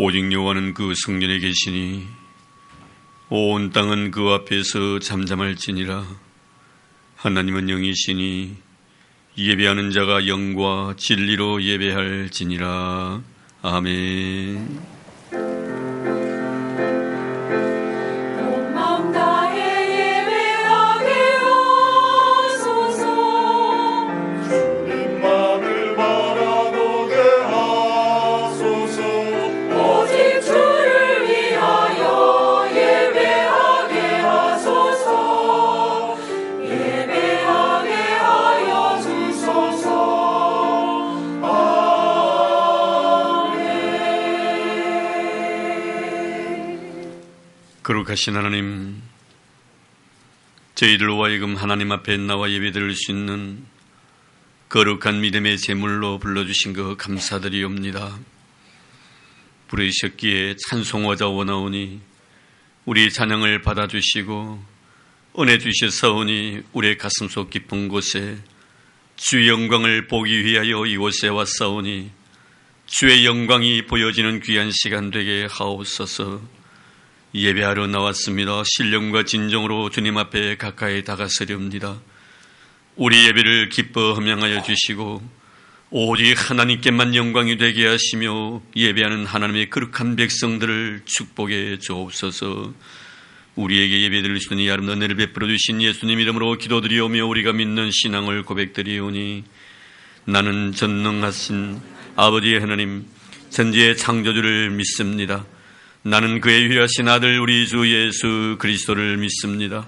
오직 여호와는 그 성전에 계시니 온 땅은 그 앞에서 잠잠할지니라. 하나님은 영이시니 예배하는 자가 영과 진리로 예배할지니라. 아멘. 거룩하신 하나님, 저희들로 하여금 하나님 앞에 나와 예배드릴 수 있는 거룩한 믿음의 제물로 불러주신 것 감사드리옵니다. 부르셨기에 찬송하자 원하오니 우리 찬양을 받아주시고 은혜 주셨사오니 우리의 가슴속 깊은 곳에 주의 영광을 보기 위하여 이곳에 왔사오니 주의 영광이 보여지는 귀한 시간 되게 하옵소서. 예배하러 나왔습니다. 신령과 진정으로 주님 앞에 가까이 다가서렵니다. 우리 예배를 기뻐 함양하여 주시고 오직 하나님께만 영광이 되게 하시며 예배하는 하나님의 거룩한 백성들을 축복해 주옵소서. 우리에게 예배드릴 수 있는 이 아름다운 은혜를 베풀어 주신 예수님 이름으로 기도드리오며 우리가 믿는 신앙을 고백드리오니 나는 전능하신 아버지의 하나님 천지의 창조주를 믿습니다. 나는 그의 유일하신 아들 우리 주 예수 그리스도를 믿습니다.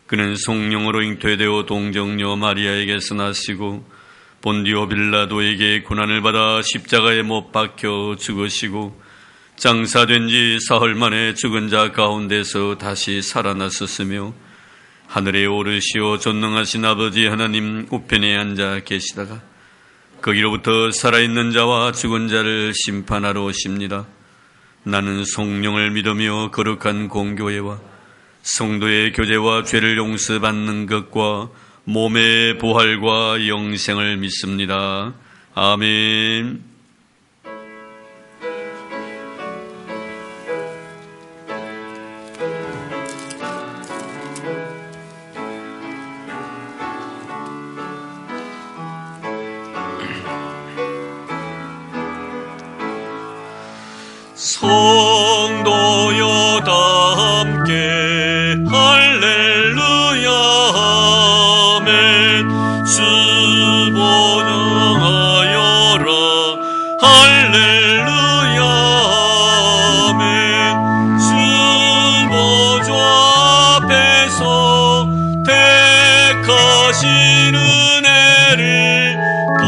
그는 성령으로 잉태되어 동정녀 마리아에게서 나시고 본디오 빌라도에게 고난을 받아 십자가에 못 박혀 죽으시고 장사된 지 사흘 만에 죽은 자 가운데서 다시 살아났었으며 하늘에 오르시어 전능하신 아버지 하나님 우편에 앉아 계시다가 거기로부터 살아있는 자와 죽은 자를 심판하러 오십니다. 나는 성령을 믿으며 거룩한 공교회와 성도의 교제와 죄를 용서받는 것과 몸의 부활과 영생을 믿습니다. 아멘. 성도여 다 함께 할렐루야 아멘. 주 번영하여라 할렐루야 아멘. 주 보좌 앞에서 택하신 은혜를 다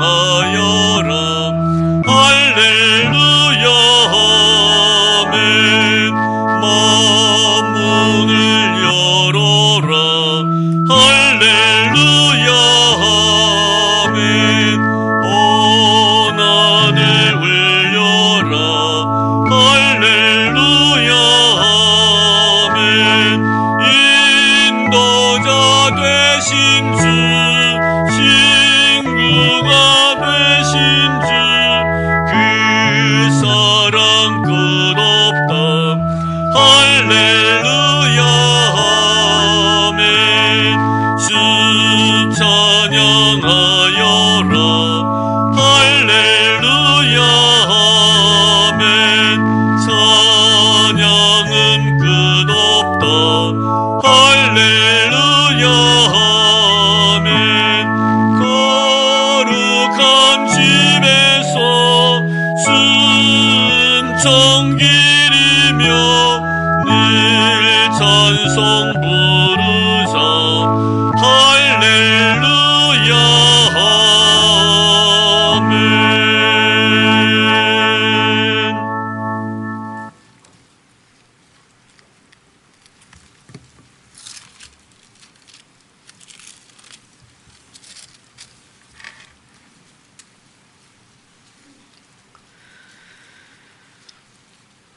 찬송하여라 할렐루야 아멘. 만문을 열어라 할렐루야 아멘. 고난을 울려라 할렐루야 아멘. 인도자 되신 주 친구가 되신 주 그 사랑 끝없다 할렐루야 아멘. 주 찬양하여라 할렐루야 아멘. 찬양은 끝없다 할렐루야 아멘. 거룩한 집에서 순종길이며 늘 찬송 부르자 할렐루야 아멘.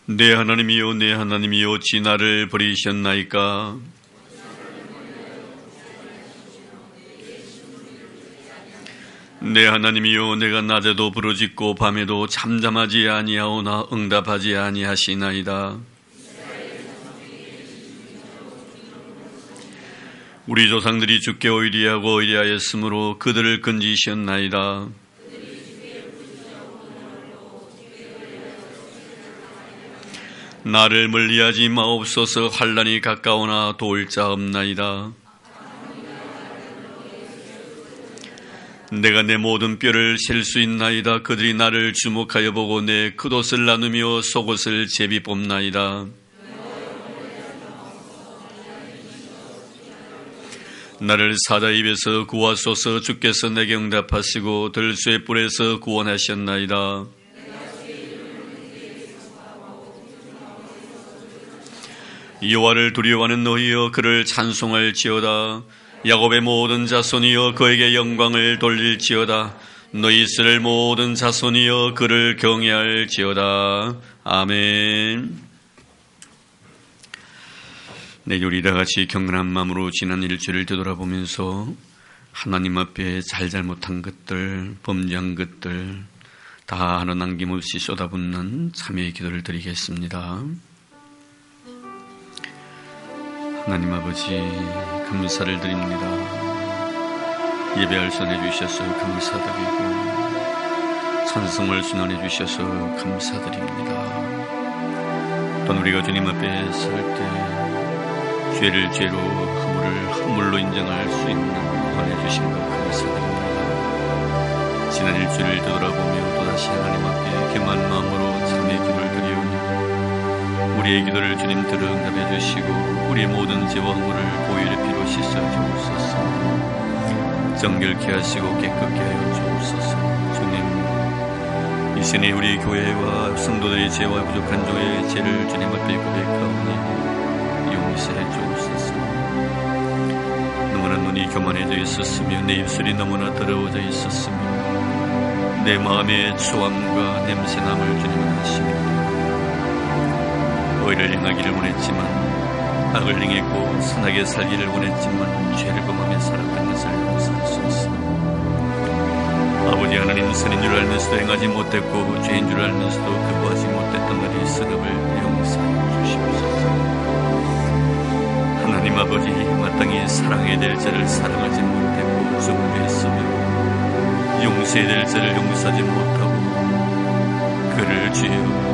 내 하나님이여 내 하나님이여 지 나를 버리셨나이까. 내 하나님이여, 내가 낮에도 부르짖고 밤에도 잠잠하지 아니하오나 응답하지 아니하시나이다. 우리 조상들이 주께 의리하고 의리하였으므로 그들을 건지셨나이다. 나를 멀리하지 마옵소서. 환난이 가까우나 도울 자 없나이다. 내가 내 모든 뼈를 셀 수 있나이다. 그들이 나를 주목하여 보고 내 겉옷을 나누며 속옷을 제비 뽑나이다. 나를 사자 입에서 구하소서. 주께서 내게 응답하시고 들소의 뿔에서 구원하셨나이다. 여호와를 두려워하는 너희여, 그를 찬송할지어다. 야곱의 모든 자손이여, 그에게 영광을 돌릴지어다. 너희 이스라엘 모든 자손이여, 그를 경외할지어다. 아멘. 내게 우리 다같이 경건한 마음으로 지난 일주일을 되돌아보면서 하나님 앞에 잘못한 것들, 범죄한 것들 다 하나 남김없이 쏟아붓는 참회의 기도를 드리겠습니다. 하나님 아버지, 감사를 드립니다. 예배할 수 해주셔서 감사드리고 찬송을 순환해 주셔서 감사드립니다. 또한 우리가 주님 앞에 설 때 죄를 죄로, 허물을 허물로 인정할 수 있는 은혜 주신 것 감사드립니다. 지난 일주일을 되돌아보며 또다시 하나님 앞에 겸한 마음으로 참회의 기도를 드리오니 우리의 기도를 주님 들어 응답해 주시고 우리의 모든 죄와 허물을 보혈의 피로 씻어 주옵소서. 정결케 하시고 깨끗게 하여 주옵소서. 주님, 이 시간에 우리 교회와 성도들의 죄와 부족한 종의 죄를 주님 앞에 고백하오니 용서해 주옵소서. 너무나 눈이 교만해져 있었으며 내 입술이 너무나 더러워져 있었으며 내 마음의 추함과 냄새남을 주님은 하십니다. 의를 행하기를 원했지만 악을 행했고 선하게 살기를 원했지만 죄를 범하며 살았던 것을 용서하소서. 아버지 하나님, 선인 줄 알면서도 행하지 못했고 죄인 줄 알면서도 거부하지 못했던 날이 있음을 용서해 주시옵소서. 하나님 아버지, 마땅히 사랑해야 될 자를 사랑하지 못했고 정죄했으며 용서해야 될 자를 용서하지 못하고 그를 죄요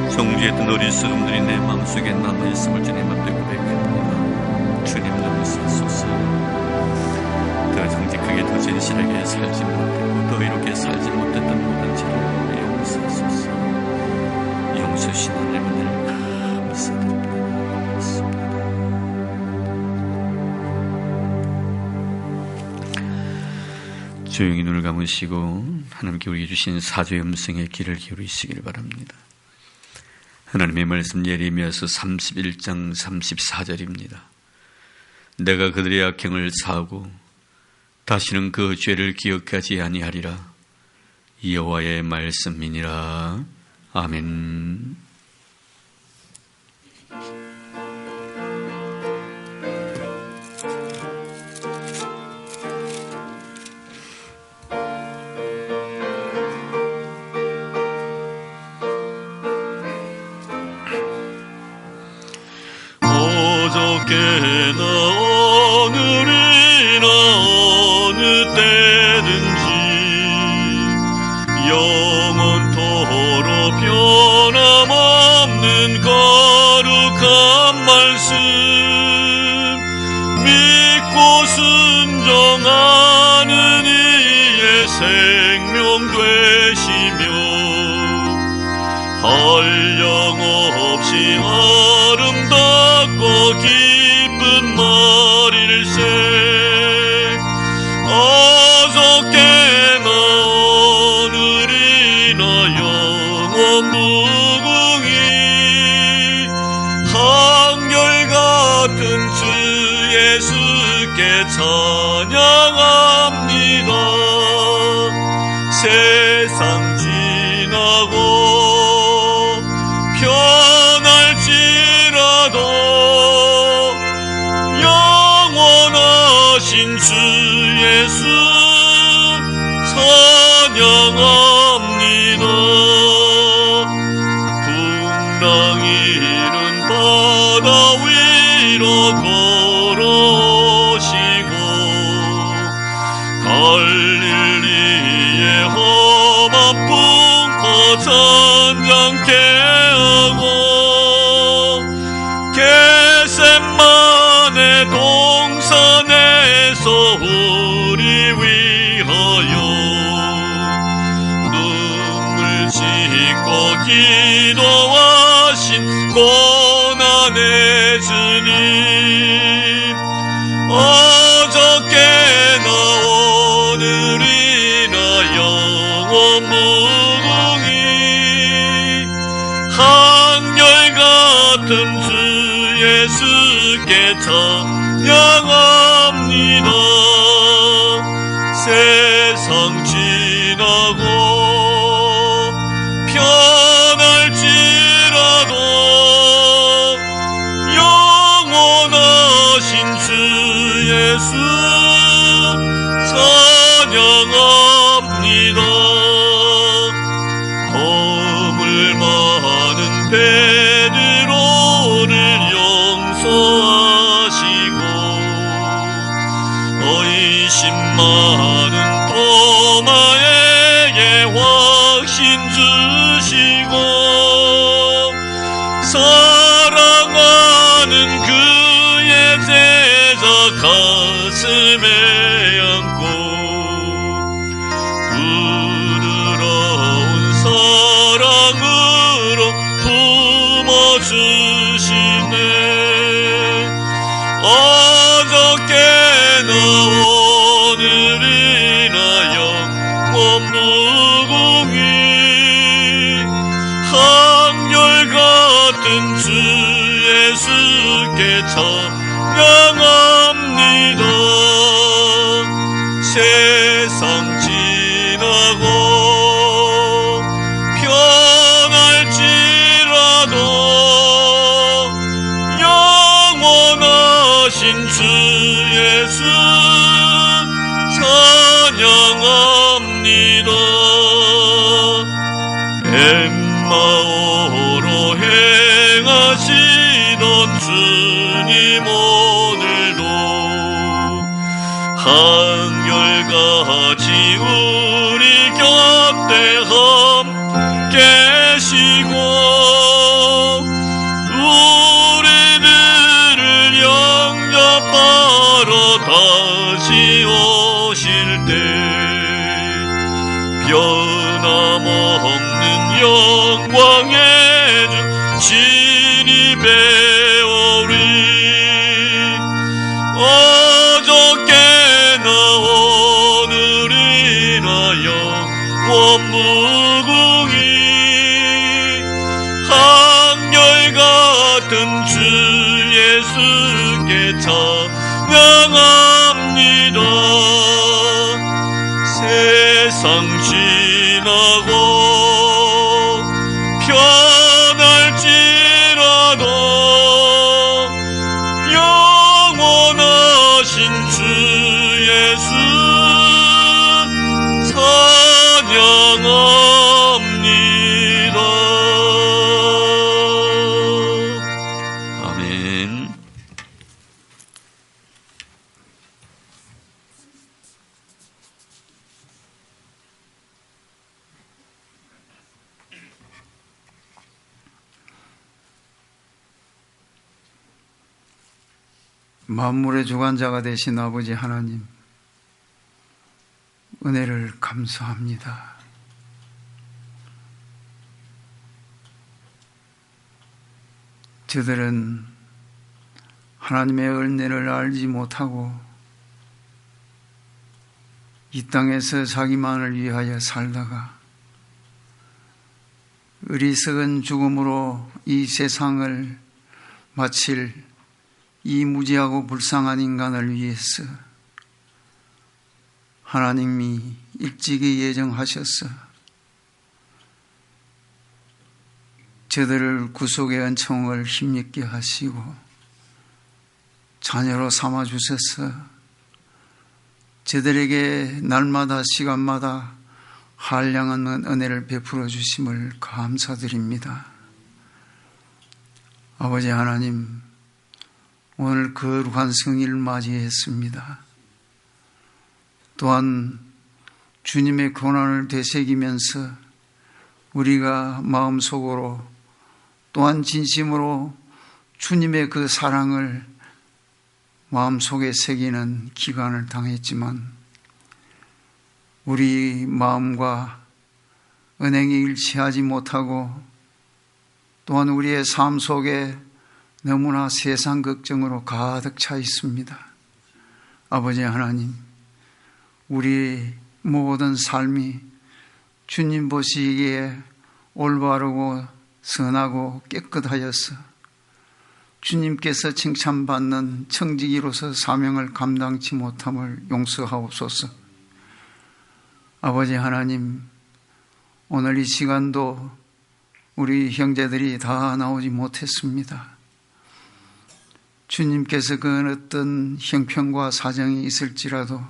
정죄했던 어리석음들이 내 마음속에 남아있음을 주님 앞에 고백합니다. 주님 용서하소서. 더 정직하게, 더 진실하게 살지 못했고 더 이롭게 살지 못했던 모든 죄를 용서하소서. 용서신 하나님을 감사드립니다. 조용히 눈을 감으시고 하나님께 우리에게 주신 사죄의 음성에 귀를 기울이시길 바랍니다. 하나님의 말씀 예레미야서 31장 34절입니다. 내가 그들의 악행을 사하고 다시는 그 죄를 기억하지 아니하리라. 여호와의 말씀이니라. 아멘. 어저께나 오늘이나 어느 때든지 영원토록 변함없는 거룩한 말씀 믿고 순종하는 이의 생명 되시며 한량없이 아름답고 기쁜 말일세. 어저께나 오늘이나 영원 무궁히 한결같은 주 예수께 찬양합니다. 세상 지나고 변할지라도 영원하신 주 예수 찬양합니다. 풍랑이는 바다 위로 걸어오시고 갈릴리의 험한 풍파 잔잔케 하고 겟세마네 동산에서 우리 위하여 눈물 씻고 기도하신 고난의 주님, 어저께나 오늘이나 영원 무궁히 한결같은 주 예수께 찬양합니다. 세상 지나고 편할지라도 영원하신 주 예수 찬양합니다. 허물 많은 베드로를 용서하시고 의심 많은 토마에게 확신 주시고 사랑하는 그의 제자 가슴에 안고 부드러운 사랑으로 품어주시네. 어저께나 오늘이나 영원 무궁히 한결같은 주 예수께 찬양합니다. 세상 지나고 편할지라도 영원하신 주 예수 찬양합니다. 엠마오로 행하시던 주님 오늘도 한결같이 우리 곁에 함께 계시고 우리들을 영접하러 다시 오실 때 변함없는 영광의 주 진입해오리. 어저께나 오늘이나 영원 무궁히 한결같은 주 예수께 찬양합니다. 세상 지나고 편할지라도 영원하신 주 예수 찬양합니다. 아멘. 만물의 주관자가 되신 아버지 하나님, 은혜를 감사합니다. 저들은 하나님의 은혜를 알지 못하고 이 땅에서 자기만을 위하여 살다가 어리석은 죽음으로 이 세상을 마칠 이 무지하고 불쌍한 인간을 위해서 하나님이 일찍이 예정하셔서 저들을 구속의 은총을 힘있게 하시고 자녀로 삼아주셔서 저들에게 날마다 시간마다 한량한 은혜를 베풀어 주심을 감사드립니다. 아버지 하나님, 오늘 거룩한 성일을 맞이했습니다. 또한 주님의 고난을 되새기면서 우리가 마음속으로 또한 진심으로 주님의 그 사랑을 마음속에 새기는 기간을 당했지만 우리 마음과 은행이 일치하지 못하고 또한 우리의 삶 속에 너무나 세상 걱정으로 가득 차 있습니다. 아버지 하나님, 우리 모든 삶이 주님 보시기에 올바르고 선하고 깨끗하여서 주님께서 칭찬받는 청지기로서 사명을 감당치 못함을 용서하옵소서. 아버지 하나님, 오늘 이 시간도 우리 형제들이 다 나오지 못했습니다. 주님께서 그 어떤 형편과 사정이 있을지라도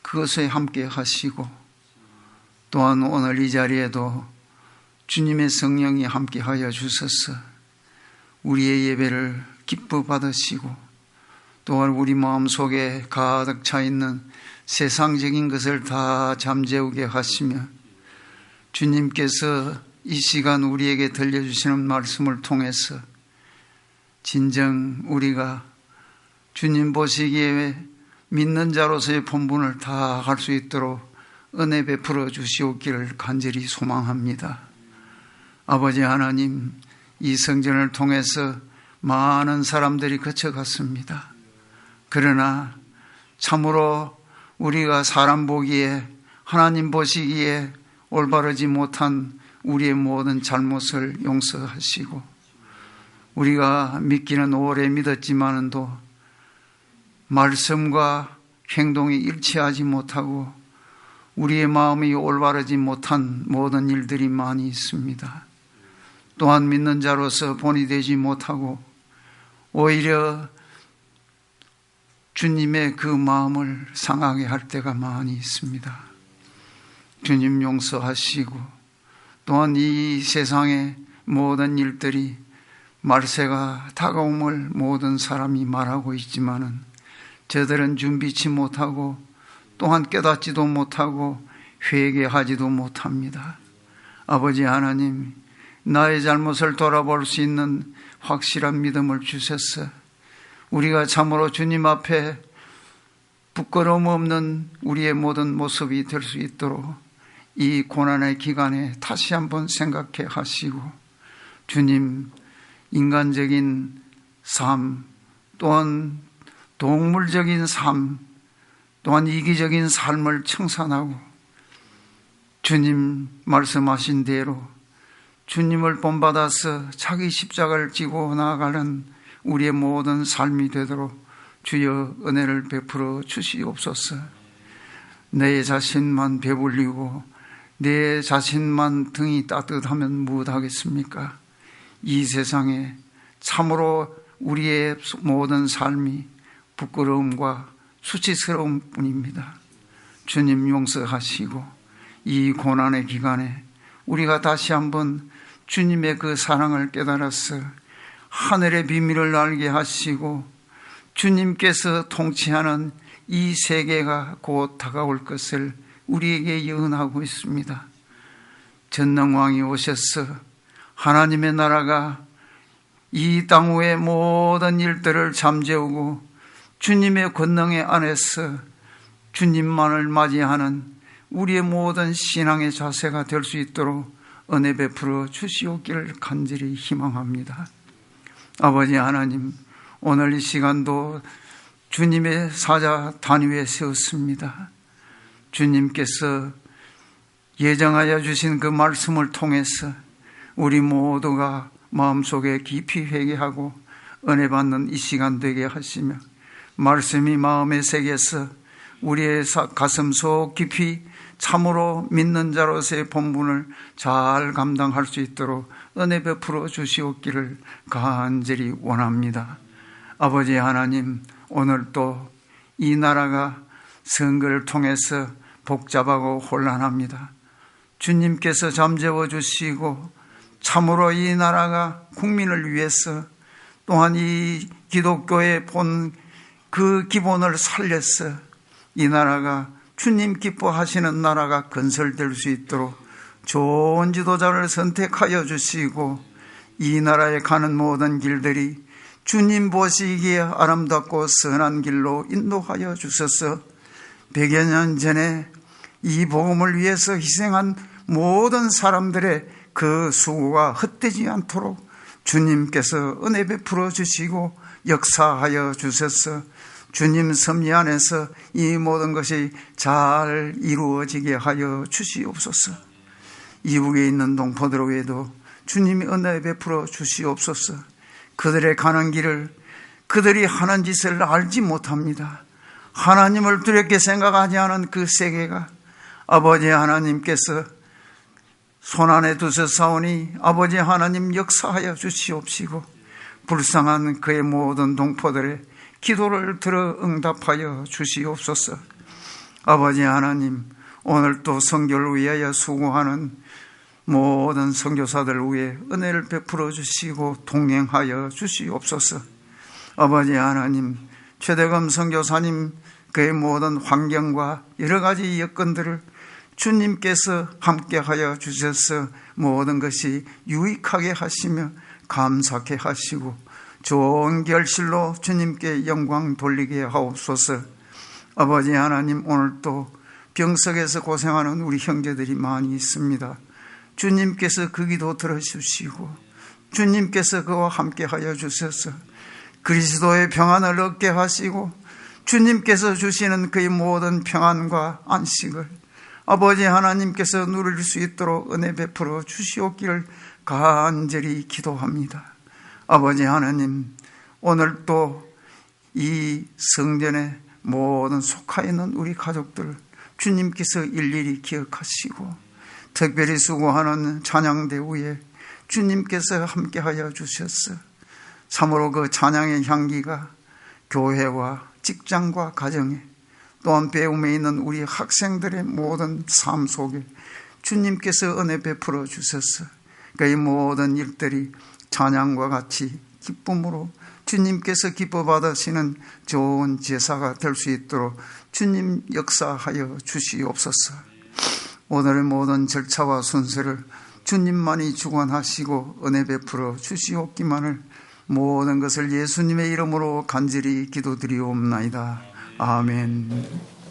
그것에 함께 하시고 또한 오늘 이 자리에도 주님의 성령이 함께 하여 주셔서 우리의 예배를 기뻐 받으시고 또한 우리 마음속에 가득 차 있는 세상적인 것을 다 잠재우게 하시며 주님께서 이 시간 우리에게 들려주시는 말씀을 통해서 진정 우리가 주님 보시기에 믿는 자로서의 본분을 다 할 수 있도록 은혜 베풀어 주시옵기를 간절히 소망합니다. 아버지 하나님, 이 성전을 통해서 많은 사람들이 거쳐갔습니다. 그러나 참으로 우리가 사람 보기에 하나님 보시기에 올바르지 못한 우리의 모든 잘못을 용서하시고 우리가 믿기는 오래 믿었지만도 말씀과 행동이 일치하지 못하고 우리의 마음이 올바르지 못한 모든 일들이 많이 있습니다. 또한 믿는 자로서 본이 되지 못하고 오히려 주님의 그 마음을 상하게 할 때가 많이 있습니다. 주님 용서하시고 또한 이 세상의 모든 일들이 말세가 다가옴을 모든 사람이 말하고 있지만은 저들은 준비치 못하고 또한 깨닫지도 못하고 회개하지도 못합니다. 아버지 하나님, 나의 잘못을 돌아볼 수 있는 확실한 믿음을 주셔서 우리가 참으로 주님 앞에 부끄러움 없는 우리의 모든 모습이 될 수 있도록 이 고난의 기간에 다시 한번 생각해 하시고 주님, 인간적인 삶 또한 동물적인 삶 또한 이기적인 삶을 청산하고 주님 말씀하신 대로 주님을 본받아서 자기 십자가를 지고 나아가는 우리의 모든 삶이 되도록 주여 은혜를 베풀어 주시옵소서. 내 자신만 배불리고 내 자신만 등이 따뜻하면 무엇하겠습니까? 이 세상에 참으로 우리의 모든 삶이 부끄러움과 수치스러움 뿐입니다. 주님 용서하시고 이 고난의 기간에 우리가 다시 한번 주님의 그 사랑을 깨달아서 하늘의 비밀을 알게 하시고 주님께서 통치하는 이 세계가 곧 다가올 것을 우리에게 예언하고 있습니다. 전능왕이 오셔서 하나님의 나라가 이 땅 위의 모든 일들을 잠재우고 주님의 권능의 안에서 주님만을 맞이하는 우리의 모든 신앙의 자세가 될 수 있도록 은혜 베풀어 주시옵기를 간절히 희망합니다. 아버지 하나님, 오늘 이 시간도 주님의 사자 단위에 세웠습니다. 주님께서 예정하여 주신 그 말씀을 통해서 우리 모두가 마음속에 깊이 회개하고 은혜 받는 이 시간 되게 하시며 말씀이 마음에 새겨서 우리의 가슴 속 깊이 참으로 믿는 자로서의 본분을 잘 감당할 수 있도록 은혜 베풀어 주시옵기를 간절히 원합니다. 아버지 하나님, 오늘 또 이 나라가 선거를 통해서 복잡하고 혼란합니다. 주님께서 잠재워 주시고 참으로 이 나라가 국민을 위해서 또한 이 기독교의 본 그 기본을 살려서 이 나라가 주님 기뻐하시는 나라가 건설될 수 있도록 좋은 지도자를 선택하여 주시고 이 나라에 가는 모든 길들이 주님 보시기에 아름답고 선한 길로 인도하여 주셔서 100여 년 전에 이 복음을 위해서 희생한 모든 사람들의 그 수고가 헛되지 않도록 주님께서 은혜 베풀어 주시고 역사하여 주셔서 주님 섭리 안에서 이 모든 것이 잘 이루어지게 하여 주시옵소서. 이북에 있는 동포들에게도 주님이 은혜 베풀어 주시옵소서. 그들의 가는 길을 그들이 하는 짓을 알지 못합니다. 하나님을 두렵게 생각하지 않은 그 세계가 아버지 하나님께서 손안에 두셨사오니 아버지 하나님 역사하여 주시옵시고 불쌍한 그의 모든 동포들의 기도를 들어 응답하여 주시옵소서. 아버지 하나님, 오늘 또 선교를 위하여 수고하는 모든 선교사들 위해 은혜를 베풀어 주시고 동행하여 주시옵소서. 아버지 하나님, 최대검 선교사님 그의 모든 환경과 여러 가지 여건들을 주님께서 함께하여 주셔서 모든 것이 유익하게 하시며 감사케 하시고 좋은 결실로 주님께 영광 돌리게 하옵소서. 아버지 하나님, 오늘 또 병석에서 고생하는 우리 형제들이 많이 있습니다. 주님께서 그 기도 들어주시고 주님께서 그와 함께하여 주셔서 그리스도의 평안을 얻게 하시고 주님께서 주시는 그의 모든 평안과 안식을 아버지 하나님께서 누릴 수 있도록 은혜 베풀어 주시옵기를 간절히 기도합니다. 아버지 하나님, 오늘 또 이 성전에 모든 속하 있는 우리 가족들 주님께서 일일이 기억하시고 특별히 수고하는 찬양대 위에 주님께서 함께하여 주셨어. 참으로 그 찬양의 향기가 교회와 직장과 가정에 또한 배움에 있는 우리 학생들의 모든 삶 속에 주님께서 은혜 베풀어 주셨어. 그 모든 일들이 찬양과 같이 기쁨으로 주님께서 기뻐 받으시는 좋은 제사가 될 수 있도록 주님 역사하여 주시옵소서. 오늘의 모든 절차와 순서를 주님만이 주관하시고 은혜 베풀어 주시옵기만을 모든 것을 예수님의 이름으로 간절히 기도드리옵나이다. 아멘.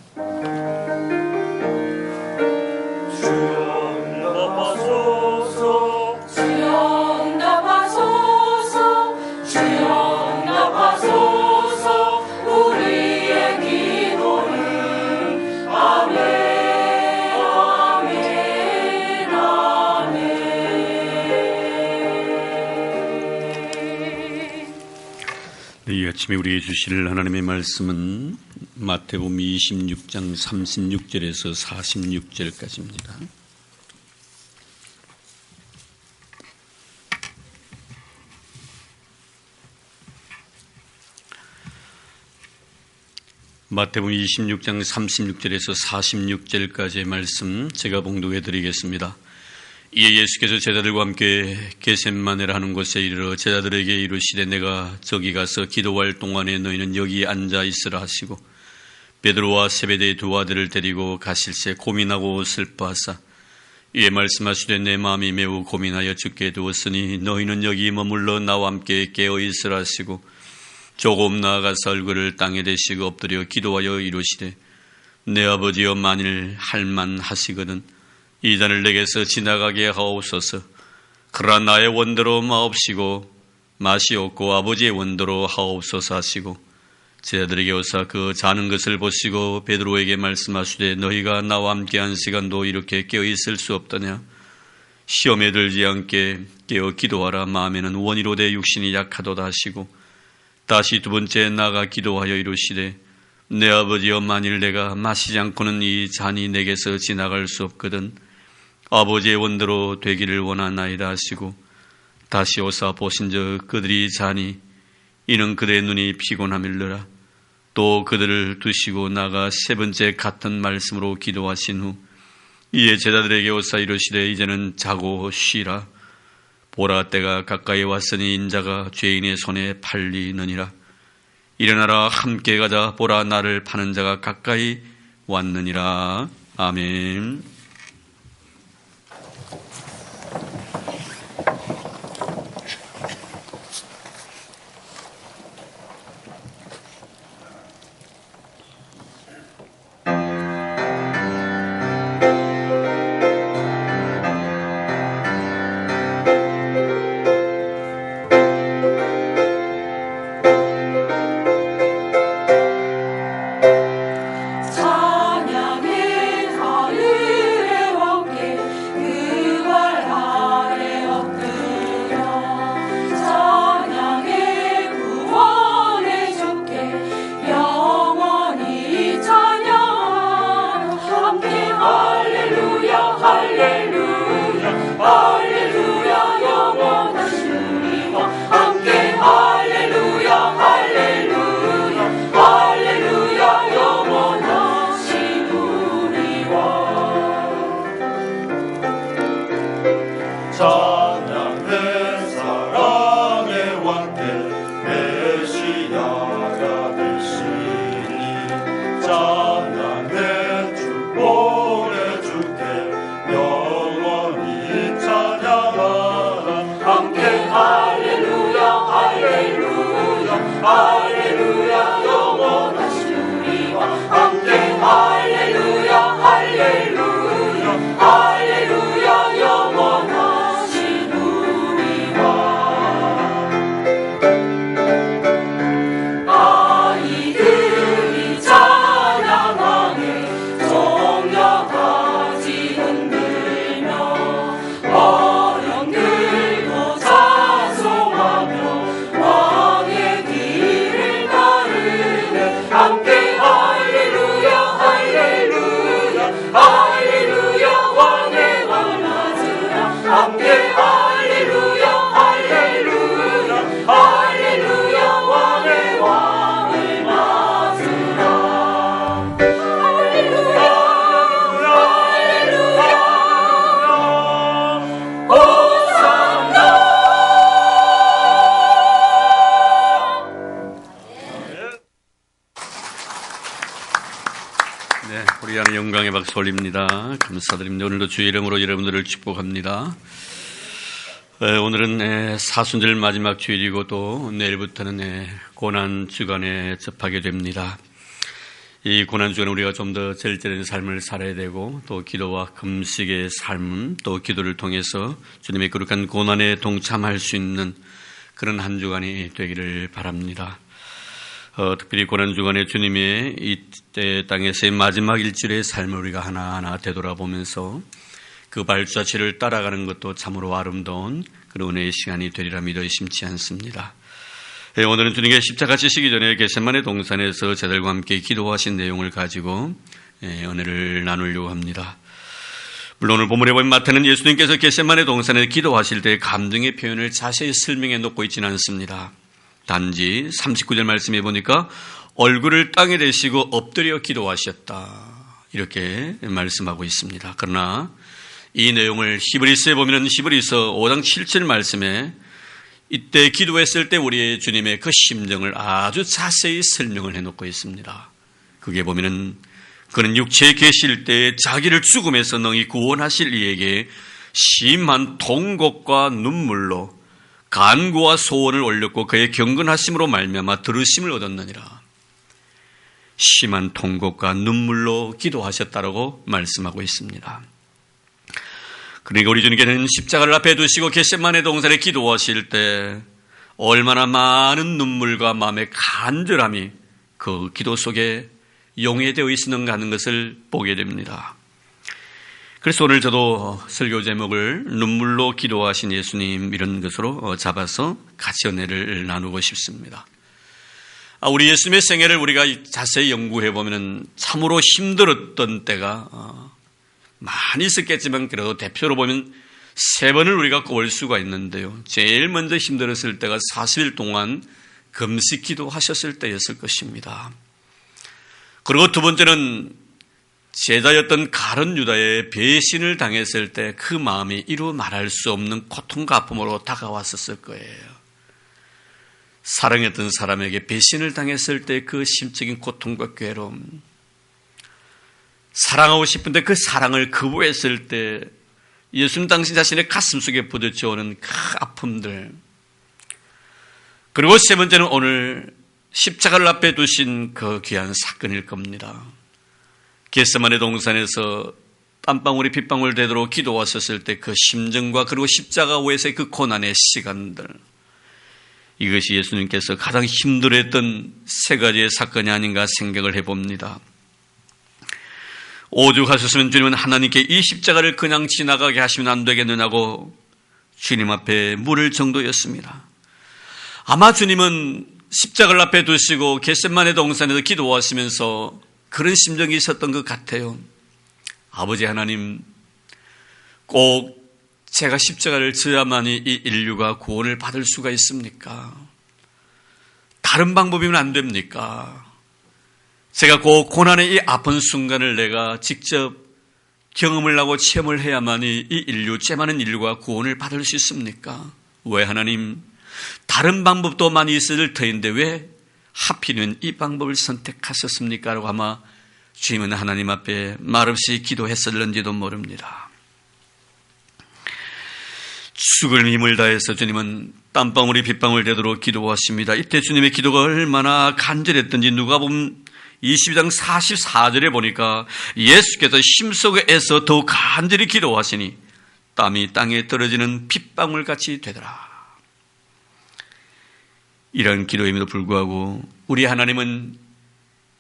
이 아침에 우리에게 주실 하나님의 말씀은 마태복음 26장 36절에서 46절까지입니다. 마태복음 26장 36절에서 46절까지의 말씀 제가 봉독해 드리겠습니다. 이에 예수께서 제자들과 함께 겟셋마네라 하는 곳에 이르러 제자들에게 이르시되 내가 저기 가서 기도할 동안에 너희는 여기 앉아 있으라 하시고 베드로와 세베대의 두 아들을 데리고 가실새 고민하고 슬퍼하사 이에 말씀하시되 내 마음이 매우 고민하여 죽게 되었으니 너희는 여기 머물러 나와 함께 깨어 있으라 하시고 조금 나아가서 얼굴을 땅에 대시고 엎드려 기도하여 이르시되 내 아버지여 만일 할만하시거든 이 잔을 내게서 지나가게 하옵소서. 그러나 나의 원대로 마옵시고 맛이 없고 아버지의 원대로 하옵소서 하시고 제자들에게 오사 그 자는 것을 보시고 베드로에게 말씀하시되 너희가 나와 함께한 시간도 이렇게 깨어있을 수 없더냐. 시험에 들지 않게 깨어 기도하라. 마음에는 원이로되 육신이 약하도다 하시고 다시 두 번째 나가 기도하여 이르시되 내 아버지여 만일 내가 마시지 않고는 이 잔이 내게서 지나갈 수 없거든 아버지의 원대로 되기를 원하나이다 하시고 다시 오사 보신즉 그들이 자니 이는 그들의 눈이 피곤함일러라. 또 그들을 두시고 나가 세 번째 같은 말씀으로 기도하신 후 이에 제자들에게 오사 이르시되 이제는 자고 쉬라. 보라 때가 가까이 왔으니 인자가 죄인의 손에 팔리느니라. 일어나라 함께 가자. 보라 나를 파는 자가 가까이 왔느니라. 아멘. 우리 하나님 영광의 박수 올립니다. 감사드립니다. 오늘도 주의 이름으로 여러분들을 축복합니다. 오늘은 사순절 마지막 주일이고 또 내일부터는 고난주간에 접하게 됩니다. 이 고난주간에 우리가 좀 더 절제된 삶을 살아야 되고 또 기도와 금식의 삶 또 기도를 통해서 주님의 거룩한 고난에 동참할 수 있는 그런 한 주간이 되기를 바랍니다. 특별히 고난주간에 주님의 이 땅에서의 마지막 일주일의 삶을 우리가 하나하나 되돌아보면서 그 발자취를 따라가는 것도 참으로 아름다운 그런 은혜의 시간이 되리라 믿어 의심치 않습니다. 오늘은 주님께 십자가 지시기 전에 겟세마네 동산에서 제자들과 함께 기도하신 내용을 가지고 은혜를 나누려고 합니다. 물론 오늘 본문에 보면 마태는 예수님께서 겟세마네 동산에 기도하실 때 감정의 표현을 자세히 설명해 놓고 있지는 않습니다. 단지 39절 말씀해 보니까 얼굴을 땅에 대시고 엎드려 기도하셨다 이렇게 말씀하고 있습니다. 그러나 이 내용을 히브리서에 보면 히브리서 5장 7절 말씀에 이때 기도했을 때 우리의 주님의 그 심정을 아주 자세히 설명을 해놓고 있습니다. 그게 보면은 그는 육체에 계실 때 자기를 죽음에서 능히 구원하실 이에게 심한 통곡과 눈물로 간구와 소원을 올렸고 그의 경건하심으로 말미암아 들으심을 얻었느니라. 심한 통곡과 눈물로 기도하셨다라고 말씀하고 있습니다. 그러니까 우리 주님께서는 십자가를 앞에 두시고 겟세마네 동산에 기도하실 때 얼마나 많은 눈물과 마음의 간절함이 그 기도 속에 용해되어 있었는가 하는 것을 보게 됩니다. 그래서 오늘 저도 설교 제목을 눈물로 기도하신 예수님 이런 것으로 잡아서 같이 은혜를 나누고 싶습니다. 우리 예수님의 생애를 우리가 자세히 연구해 보면 참으로 힘들었던 때가 많이 있었겠지만 그래도 대표로 보면 3번을 우리가 꼽을 수가 있는데요. 제일 먼저 힘들었을 때가 40일 동안 금식 기도하셨을 때였을 것입니다. 그리고 두 번째는 제자였던 가룟 유다의 배신을 당했을 때 그 마음이 이루 말할 수 없는 고통과 아픔으로 다가왔었을 거예요. 사랑했던 사람에게 배신을 당했을 때 그 심적인 고통과 괴로움, 사랑하고 싶은데 그 사랑을 거부했을 때 예수님 당신 자신의 가슴속에 부딪혀오는 그 아픔들, 그리고 세 번째는 오늘 십자가를 앞에 두신 그 귀한 사건일 겁니다. 겟세마네 동산에서 땀방울이 핏방울 되도록 기도하셨을 때 그 심정과 그리고 십자가 위에서의 그 고난의 시간들, 이것이 예수님께서 가장 힘들어했던 세 가지의 사건이 아닌가 생각을 해봅니다. 오죽하셨으면 주님은 하나님께 이 십자가를 그냥 지나가게 하시면 안 되겠느냐고 주님 앞에 물을 정도였습니다. 아마 주님은 십자가를 앞에 두시고 겟세마네 동산에서 기도하시면서 그런 심정이 있었던 것 같아요. 아버지 하나님, 꼭 제가 십자가를 져야만이 이 인류가 구원을 받을 수가 있습니까? 다른 방법이면 안 됩니까? 제가 그 고난의 이 아픈 순간을 내가 직접 경험을 하고 체험을 해야만이 이 인류, 죄 많은 인류가 구원을 받을 수 있습니까? 왜 하나님, 다른 방법도 많이 있을 터인데 왜 하필이면 이 방법을 선택하셨습니까? 라고 아마 주님은 하나님 앞에 말없이 기도했을는지도 모릅니다. 죽을 힘을 다해서 주님은 땀방울이 빗방울 되도록 기도하십니다. 이때 주님의 기도가 얼마나 간절했던지 누가복음 22장 44절에 보니까 예수께서 심속에서 더욱 간절히 기도하시니 땀이 땅에 떨어지는 빗방울같이 되더라. 이런 기도임에도 불구하고 우리 하나님은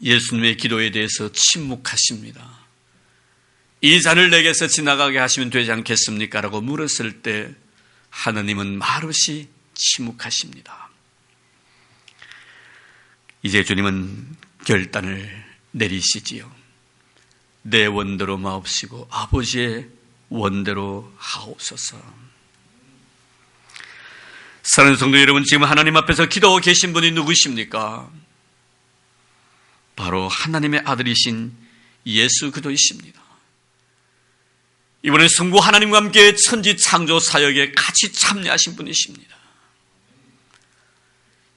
예수님의 기도에 대해서 침묵하십니다. 이 잔을 내게서 지나가게 하시면 되지 않겠습니까? 라고 물었을 때 하나님은 말없이 침묵하십니다. 이제 주님은 결단을 내리시지요. 내 원대로 마옵시고 아버지의 원대로 하옵소서. 사랑하는 성도 여러분, 지금 하나님 앞에서 기도하고 계신 분이 누구십니까? 바로 하나님의 아들이신 예수 그리스도이십니다. 이번에 성부 하나님과 함께 천지 창조 사역에 같이 참여하신 분이십니다.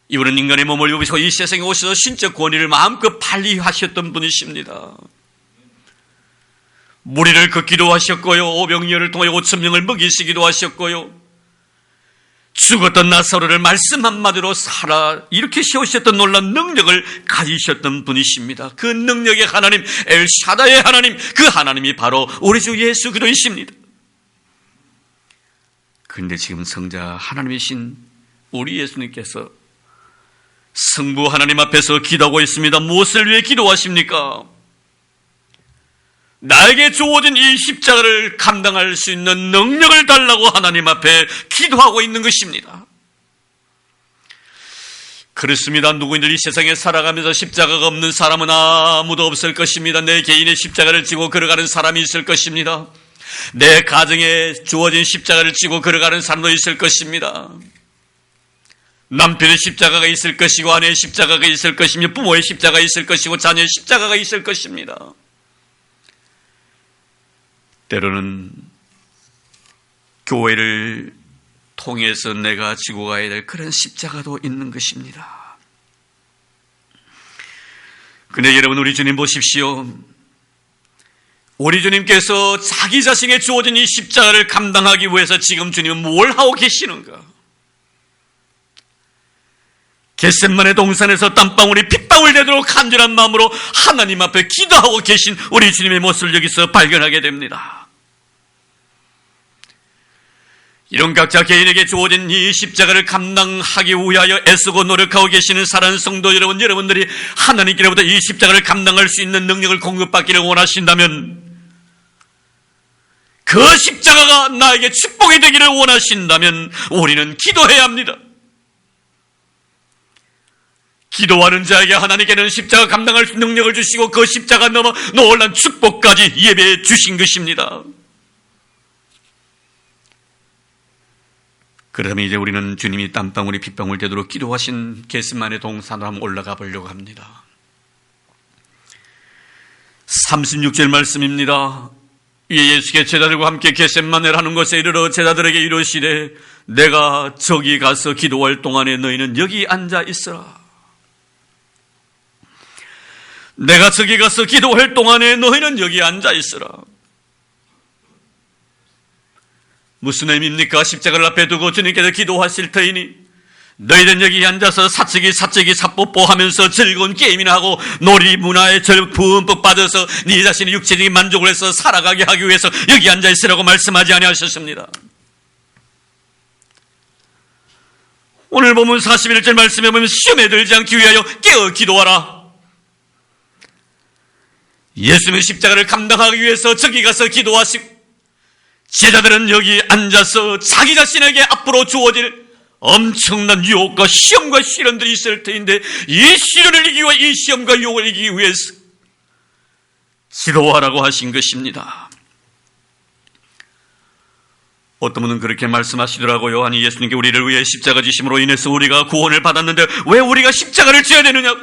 이분은 인간의 몸을 입으시고 이 세상에 오셔서 신적 권위를 마음껏 발휘하셨던 분이십니다. 무리를 걷기도 하셨고요, 오병이어를 통하여 5,000명을 먹이시기도 하셨고요, 죽었던 나사로를 말씀 한마디로 살아 이렇게 세우셨던 놀라운 능력을 가지셨던 분이십니다. 그 능력의 하나님, 엘샤다의 하나님, 그 하나님이 바로 우리 주 예수 그리스도이십니다. 그런데 지금 성자 하나님이신 우리 예수님께서 성부 하나님 앞에서 기도하고 있습니다. 무엇을 위해 기도하십니까? 나에게 주어진 이 십자가를 감당할 수 있는 능력을 달라고 하나님 앞에 기도하고 있는 것입니다. 그렇습니다. 누구인들 이 세상에 살아가면서 십자가가 없는 사람은 아무도 없을 것입니다. 내 개인의 십자가를 지고 걸어가는 사람이 있을 것입니다. 내 가정에 주어진 십자가를 지고 걸어가는 사람도 있을 것입니다. 남편의 십자가가 있을 것이고 아내의 십자가가 있을 것이며 부모의 십자가가 있을 것이고 자녀의 십자가가 있을 것입니다. 때로는 교회를 통해서 내가 지고 가야 될 그런 십자가도 있는 것입니다. 근데 여러분, 우리 주님 보십시오. 우리 주님께서 자기 자신에 주어진 이 십자가를 감당하기 위해서 지금 주님은 뭘 하고 계시는가? 겟세마네 동산에서 땀방울이 핏방울 되도록 간절한 마음으로 하나님 앞에 기도하고 계신 우리 주님의 모습을 여기서 발견하게 됩니다. 이런 각자 개인에게 주어진 이 십자가를 감당하기 위하여 애쓰고 노력하고 계시는 사랑하는 성도 여러분, 여러분들이 하나님께로부터 이 십자가를 감당할 수 있는 능력을 공급받기를 원하신다면, 그 십자가가 나에게 축복이 되기를 원하신다면 우리는 기도해야 합니다. 기도하는 자에게 하나님께는 십자가 감당할 수 있는 능력을 주시고 그 십자가 넘어 놀란 축복까지 예배해 주신 것입니다. 그러면 이제 우리는 주님이 땀방울이 빗방울 되도록 기도하신 겟세마네 동산으로 한번 올라가 보려고 합니다. 36절 말씀입니다. 이에 예수께 제자들과 함께 겟셋마네를 하는 곳에 이르러 제자들에게 이르시되 내가 저기 가서 기도할 동안에 너희는 여기 앉아 있으라. 내가 저기 가서 기도할 동안에 너희는 여기 앉아 있으라. 무슨 의미입니까? 십자가를 앞에 두고 주님께서 기도하실 터이니 너희는 여기 앉아서 사치기 사뽀뽀하면서 즐거운 게임이나 하고 놀이 문화에 듬뿍 빠져서 네 자신의 육체적인 만족을 해서 살아가게 하기 위해서 여기 앉아 있으라고 말씀하지 아니하셨습니다. 오늘 보면 41절 말씀에 보면 시험에 들지 않기 위하여 깨어 기도하라. 예수님의 십자가를 감당하기 위해서 저기 가서 기도하시고 제자들은 여기 앉아서 자기 자신에게 앞으로 주어질 엄청난 유혹과 시험과 시련들이 있을 터인데 이 시련을 이기고 이 시험과 유혹을 이기기 위해서 기도하라고 하신 것입니다. 어떤 분은 그렇게 말씀하시더라고요. 아니 예수님께 우리를 위해 십자가 지심으로 인해서 우리가 구원을 받았는데 왜 우리가 십자가를 져야 되느냐?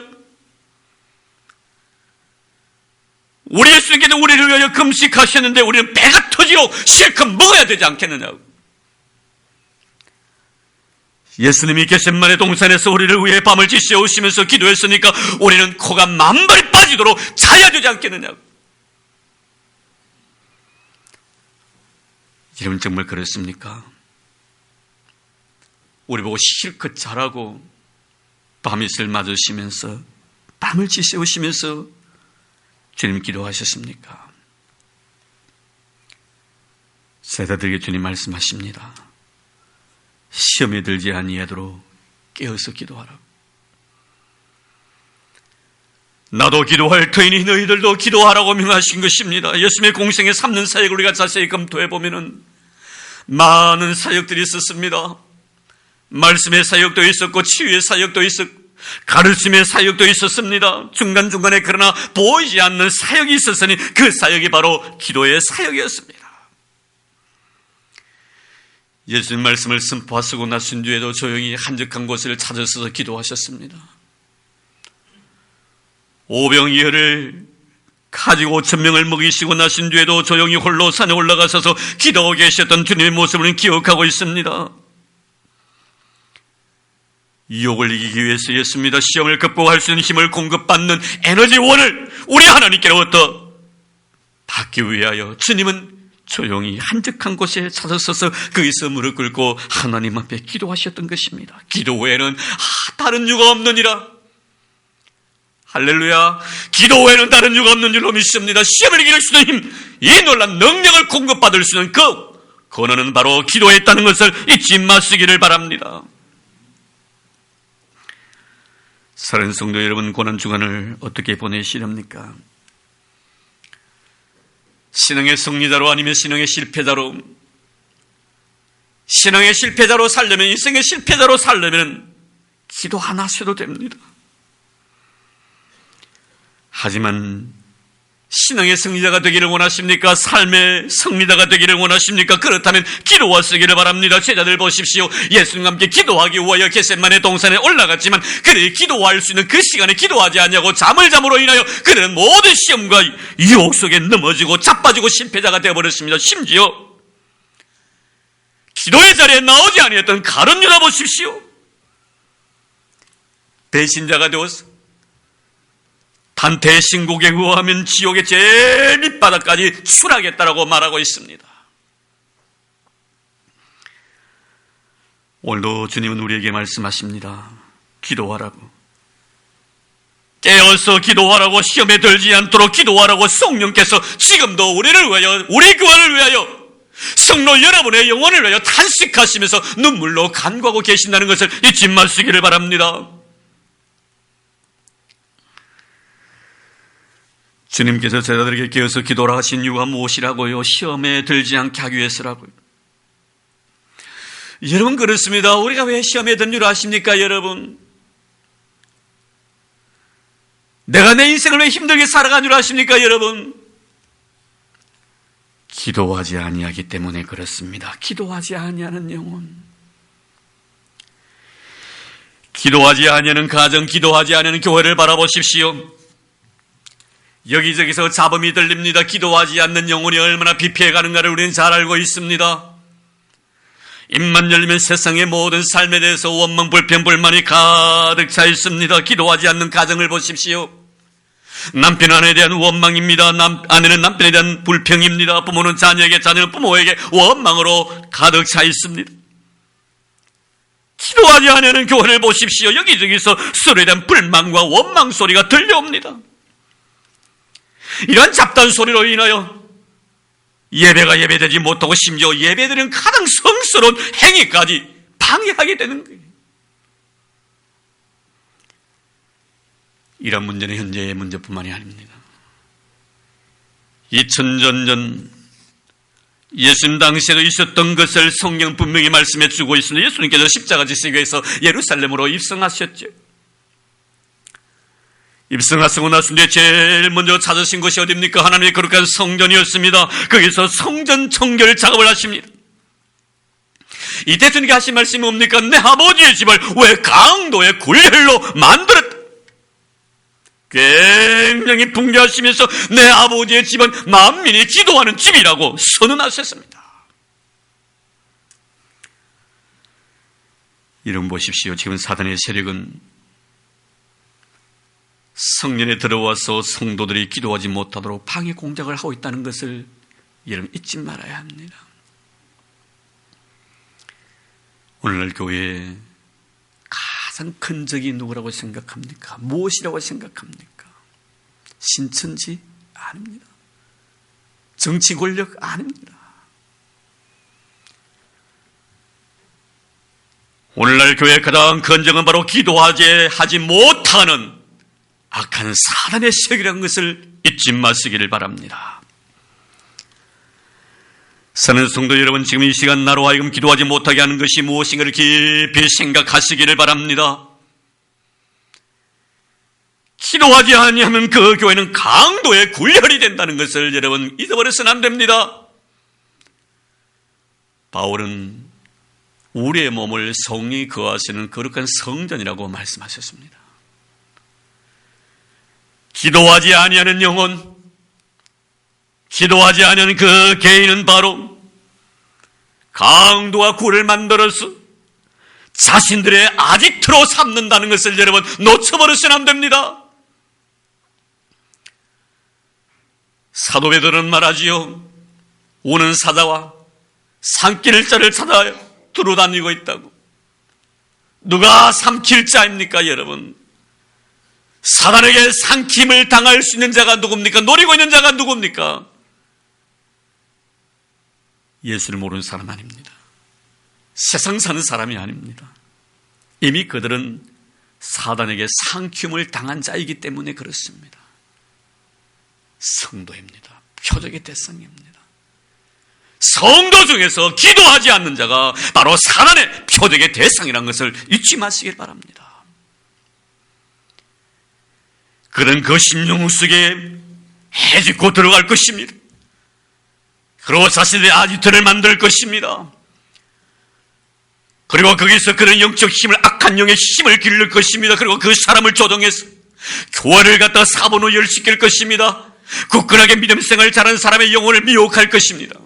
우리 예수님께서 우리를 위하여 금식하셨는데 우리는 배가 터지도록 실컷 먹어야 되지 않겠느냐고. 예수님이 겟셋마네 동산에서 우리를 위해 밤을 지새우시면서 기도했으니까 우리는 코가 만발이 빠지도록 자야 되지 않겠느냐고. 여러분 정말 그렇습니까? 우리 보고 실컷 자라고 밤이슬 맞으시면서 밤을 지새우시면서 주님 기도하셨습니까? 제자들에게 주님 말씀하십니다. 시험에 들지 아니하도록 깨어서 기도하라. 나도 기도할 터이니 너희들도 기도하라고 명하신 것입니다. 예수님의 공생에 3년 사역을 우리가 자세히 검토해 보면은 많은 사역들이 있었습니다. 말씀의 사역도 있었고 치유의 사역도 있었고 가르침의 사역도 있었습니다. 중간중간에 그러나 보이지 않는 사역이 있었으니 그 사역이 바로 기도의 사역이었습니다. 예수님 말씀을 선포하시고 나신 뒤에도 조용히 한적한 곳을 찾아서 기도하셨습니다. 오병이어를 가지고 5,000명을 먹이시고 나신 뒤에도 조용히 홀로 산에 올라가셔서 기도하고 계셨던 주님의 모습을 기억하고 있습니다. 유혹을 이기기 위해서였습니다. 시험을 극복할 수 있는 힘을 공급받는 에너지원을 우리 하나님께로부터 받기 위하여 주님은 조용히 한적한 곳에 찾아서서 거기서 무릎 꿇고 하나님 앞에 기도하셨던 것입니다. 기도 외에는 다른 이유가 없느니라. 할렐루야. 기도 외에는 다른 이유가 없는 줄로 믿습니다. 시험을 이길 수 있는 힘, 이 놀라운 능력을 공급받을 수 있는 그 권한은 바로 기도에 있다는 것을 잊지 마시기를 바랍니다. 사랑하는 성도 여러분, 고난주간을 어떻게 보내시렵니까? 신앙의 승리자로 아니면 신앙의 실패자로, 신앙의 실패자로 살려면, 인생의 실패자로 살려면 기도 안 하셔도 됩니다. 하지만 신앙의 승리자가 되기를 원하십니까? 삶의 승리자가 되기를 원하십니까? 그렇다면 기도하시기를 바랍니다. 제자들 보십시오. 예수님과 함께 기도하기 위하여 겟셋마네 동산에 올라갔지만 그들이 기도할 수 있는 그 시간에 기도하지 않냐고 잠을 잠으로 인하여 그들은 모든 시험과 유혹 속에 넘어지고 자빠지고 실패자가 되어버렸습니다. 심지어 기도의 자리에 나오지 아니했던 가룟 유다 보십시오. 배신자가 되어서 단테의 신곡에 의하면 지옥의 제일 밑바닥까지 추락했다라고 말하고 있습니다. 오늘도 주님은 우리에게 말씀하십니다. 기도하라고. 깨어서 기도하라고, 시험에 들지 않도록 기도하라고 성령께서 지금도 우리를 위하여, 우리 교회를 위하여, 성도 여러분의 영혼을 위하여 탄식하시면서 눈물로 간구하고 계신다는 것을 잊지 마시기를 바랍니다. 주님께서 제자들에게 깨어서 기도라 하신 이유가 무엇이라고요? 시험에 들지 않게 하기 위해서라고요. 여러분 그렇습니다. 우리가 왜 시험에 든 줄 아십니까 여러분? 내가 내 인생을 왜 힘들게 살아간 줄 아십니까 여러분? 기도하지 아니하기 때문에 그렇습니다. 기도하지 아니하는 영혼, 기도하지 아니하는 가정, 기도하지 아니하는 교회를 바라보십시오. 여기저기서 잡음이 들립니다. 기도하지 않는 영혼이 얼마나 비피해가는가를 우리는 잘 알고 있습니다. 입만 열리면 세상의 모든 삶에 대해서 원망, 불평, 불만이 가득 차 있습니다. 기도하지 않는 가정을 보십시오. 남편 아내에 대한 원망입니다. 아내는 남편에 대한 불평입니다. 부모는 자녀에게, 자녀는 부모에게 원망으로 가득 차 있습니다. 기도하지 않는 교회를 보십시오. 여기저기서 서로에 대한 불만과 원망 소리가 들려옵니다. 이러한 잡단 소리로 인하여 예배가 예배되지 못하고 심지어 예배드리는 가장 성스러운 행위까지 방해하게 되는 거예요. 이런 문제는 현재의 문제뿐만이 아닙니다. 2000년 전 예수님 당시에도 있었던 것을 성경 분명히 말씀해 주고 있습니다. 예수님께서 십자가 지시기 위해서 예루살렘으로 입성하셨죠. 입성하시고 나서 제일 먼저 찾으신 것이 어디입니까? 하나님의 거룩한 성전이었습니다. 거기서 성전 청결 작업을 하십니다. 이때 주님께 하신 말씀이 뭡니까? 내 아버지의 집을 왜 강도의 굴혈로 만들었다. 굉장히 분개하시면서 내 아버지의 집은 만민이 기도하는 집이라고 선언하셨습니다. 여러분 보십시오. 지금 사단의 세력은 성년에 들어와서 성도들이 기도하지 못하도록 방해 공작을 하고 있다는 것을 여러분 잊지 말아야 합니다. 오늘날 교회에 가장 큰 적이 누구라고 생각합니까? 무엇이라고 생각합니까? 신천지? 아닙니다. 정치 권력? 아닙니다. 오늘날 교회의 가장 큰 적은 바로 하지 못하는 악한 사단의 세력이라는 것을 잊지 마시기를 바랍니다. 사는 성도 여러분, 지금 이 시간 나로 하여금 기도하지 못하게 하는 것이 무엇인가를 깊이 생각하시기를 바랍니다. 기도하지 아니하면 그 교회는 강도의 굴혈이 된다는 것을 여러분 잊어버려서는 안 됩니다. 바울은 우리의 몸을 성령이 거하시는 거룩한 성전이라고 말씀하셨습니다. 기도하지 아니하는 영혼, 기도하지 아니하는 그 개인은 바로 강도와 굴을 만들어서 자신들의 아지트로 삼는다는 것을 여러분 놓쳐버려서는 안 됩니다. 사도 베드로는 말하지요. 우는 사자와 삼킬 자를 찾아 두루다니고 있다고. 누가 삼킬 자입니까, 여러분? 사단에게 삼킴을 당할 수 있는 자가 누굽니까? 노리고 있는 자가 누굽니까? 예수를 모르는 사람 아닙니다. 세상 사는 사람이 아닙니다. 이미 그들은 사단에게 삼킴을 당한 자이기 때문에 그렇습니다. 성도입니다. 표적의 대상입니다. 성도 중에서 기도하지 않는 자가 바로 사단의 표적의 대상이라는 것을 잊지 마시길 바랍니다. 그는 그 심령 속에 해집고 들어갈 것입니다. 그리고 자신의 아지트를 만들 것입니다. 그리고 거기서 그런 영적 힘을, 악한 영의 힘을 기를 것입니다. 그리고 그 사람을 조종해서 교회를 갖다가 사번으로 열시킬 것입니다. 굳건하게 믿음 생활을 잘하는 사람의 영혼을 미혹할 것입니다.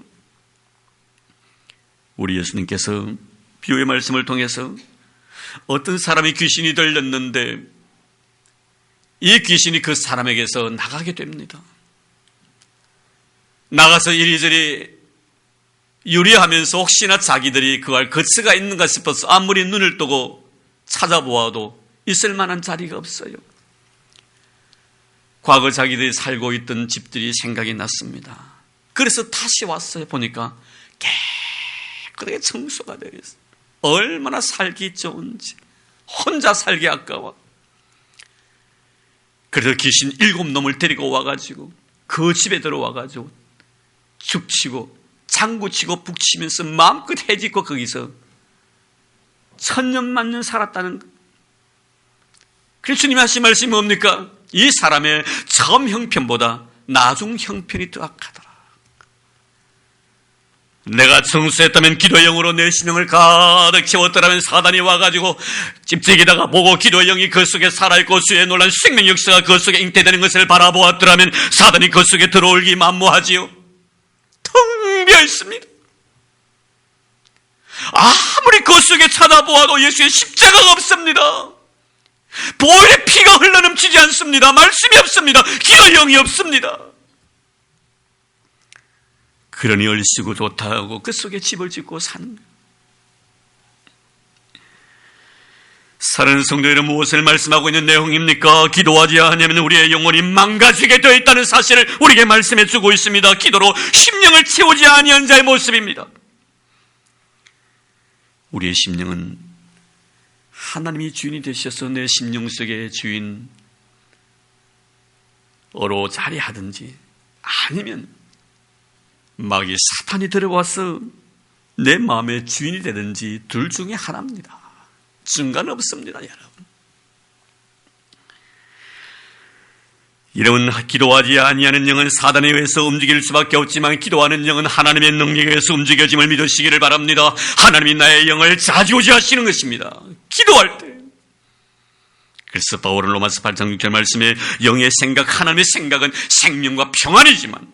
우리 예수님께서 비유의 말씀을 통해서 어떤 사람이 귀신이 들렸는데 이 귀신이 그 사람에게서 나가게 됩니다. 나가서 이리저리 유리하면서 혹시나 자기들이 그걸 거처가 있는가 싶어서 아무리 눈을 뜨고 찾아보아도 있을 만한 자리가 없어요. 과거 자기들이 살고 있던 집들이 생각이 났습니다. 그래서 다시 왔어요. 보니까 깨끗하게 청소가 되어 있어요. 얼마나 살기 좋은지, 혼자 살기 아까워. 그래서 귀신 7놈을 데리고 와가지고 그 집에 들어와가지고 죽치고 장구치고 북치면서 마음껏 해짓고 거기서 천년만년 살았다는 것. 그래서 주님이 하신 말씀이 뭡니까? 이 사람의 처음 형편보다 나중 형편이 더 악하더라. 내가 청소했다면 기도의 영으로 내 심령을 가득 채웠더라면 사단이 와가지고 집지기다가 보고 기도의 영이 그 속에 살아있고 주의 놀란 생명 역사가 그 속에 잉태되는 것을 바라보았더라면 사단이 그 속에 들어올기 만무하지요. 텅 비어 있습니다. 아무리 그 속에 찾아보아도 예수의 십자가가 없습니다. 보혈의 피가 흘러넘치지 않습니다. 말씀이 없습니다. 기도의 영이 없습니다. 그러니 얼씨구 좋다 하고 그 속에 집을 짓고 사는 사는 성도들은 무엇을 말씀하고 있는 내용입니까? 기도하지 않으면 우리의 영혼이 망가지게 되어 있다는 사실을 우리에게 말씀해 주고 있습니다. 기도로 심령을 채우지 아니한 자의 모습입니다. 우리의 심령은 하나님이 주인이 되셔서 내 심령 속의 주인으로 자리하든지 아니면 마귀 사탄이 들어와서 내 마음의 주인이 되든지 둘 중에 하나입니다. 중간 없습니다, 여러분. 이런 기도하지 아니하는 영은 사단에 의해서 움직일 수밖에 없지만 기도하는 영은 하나님의 능력에 의해서 움직여짐을 믿으시기를 바랍니다. 하나님이 나의 영을 좌지우지하시는 것입니다. 기도할 때. 그래서 바울은 로마서 8장 6절 말씀에 영의 생각, 하나님의 생각은 생명과 평안이지만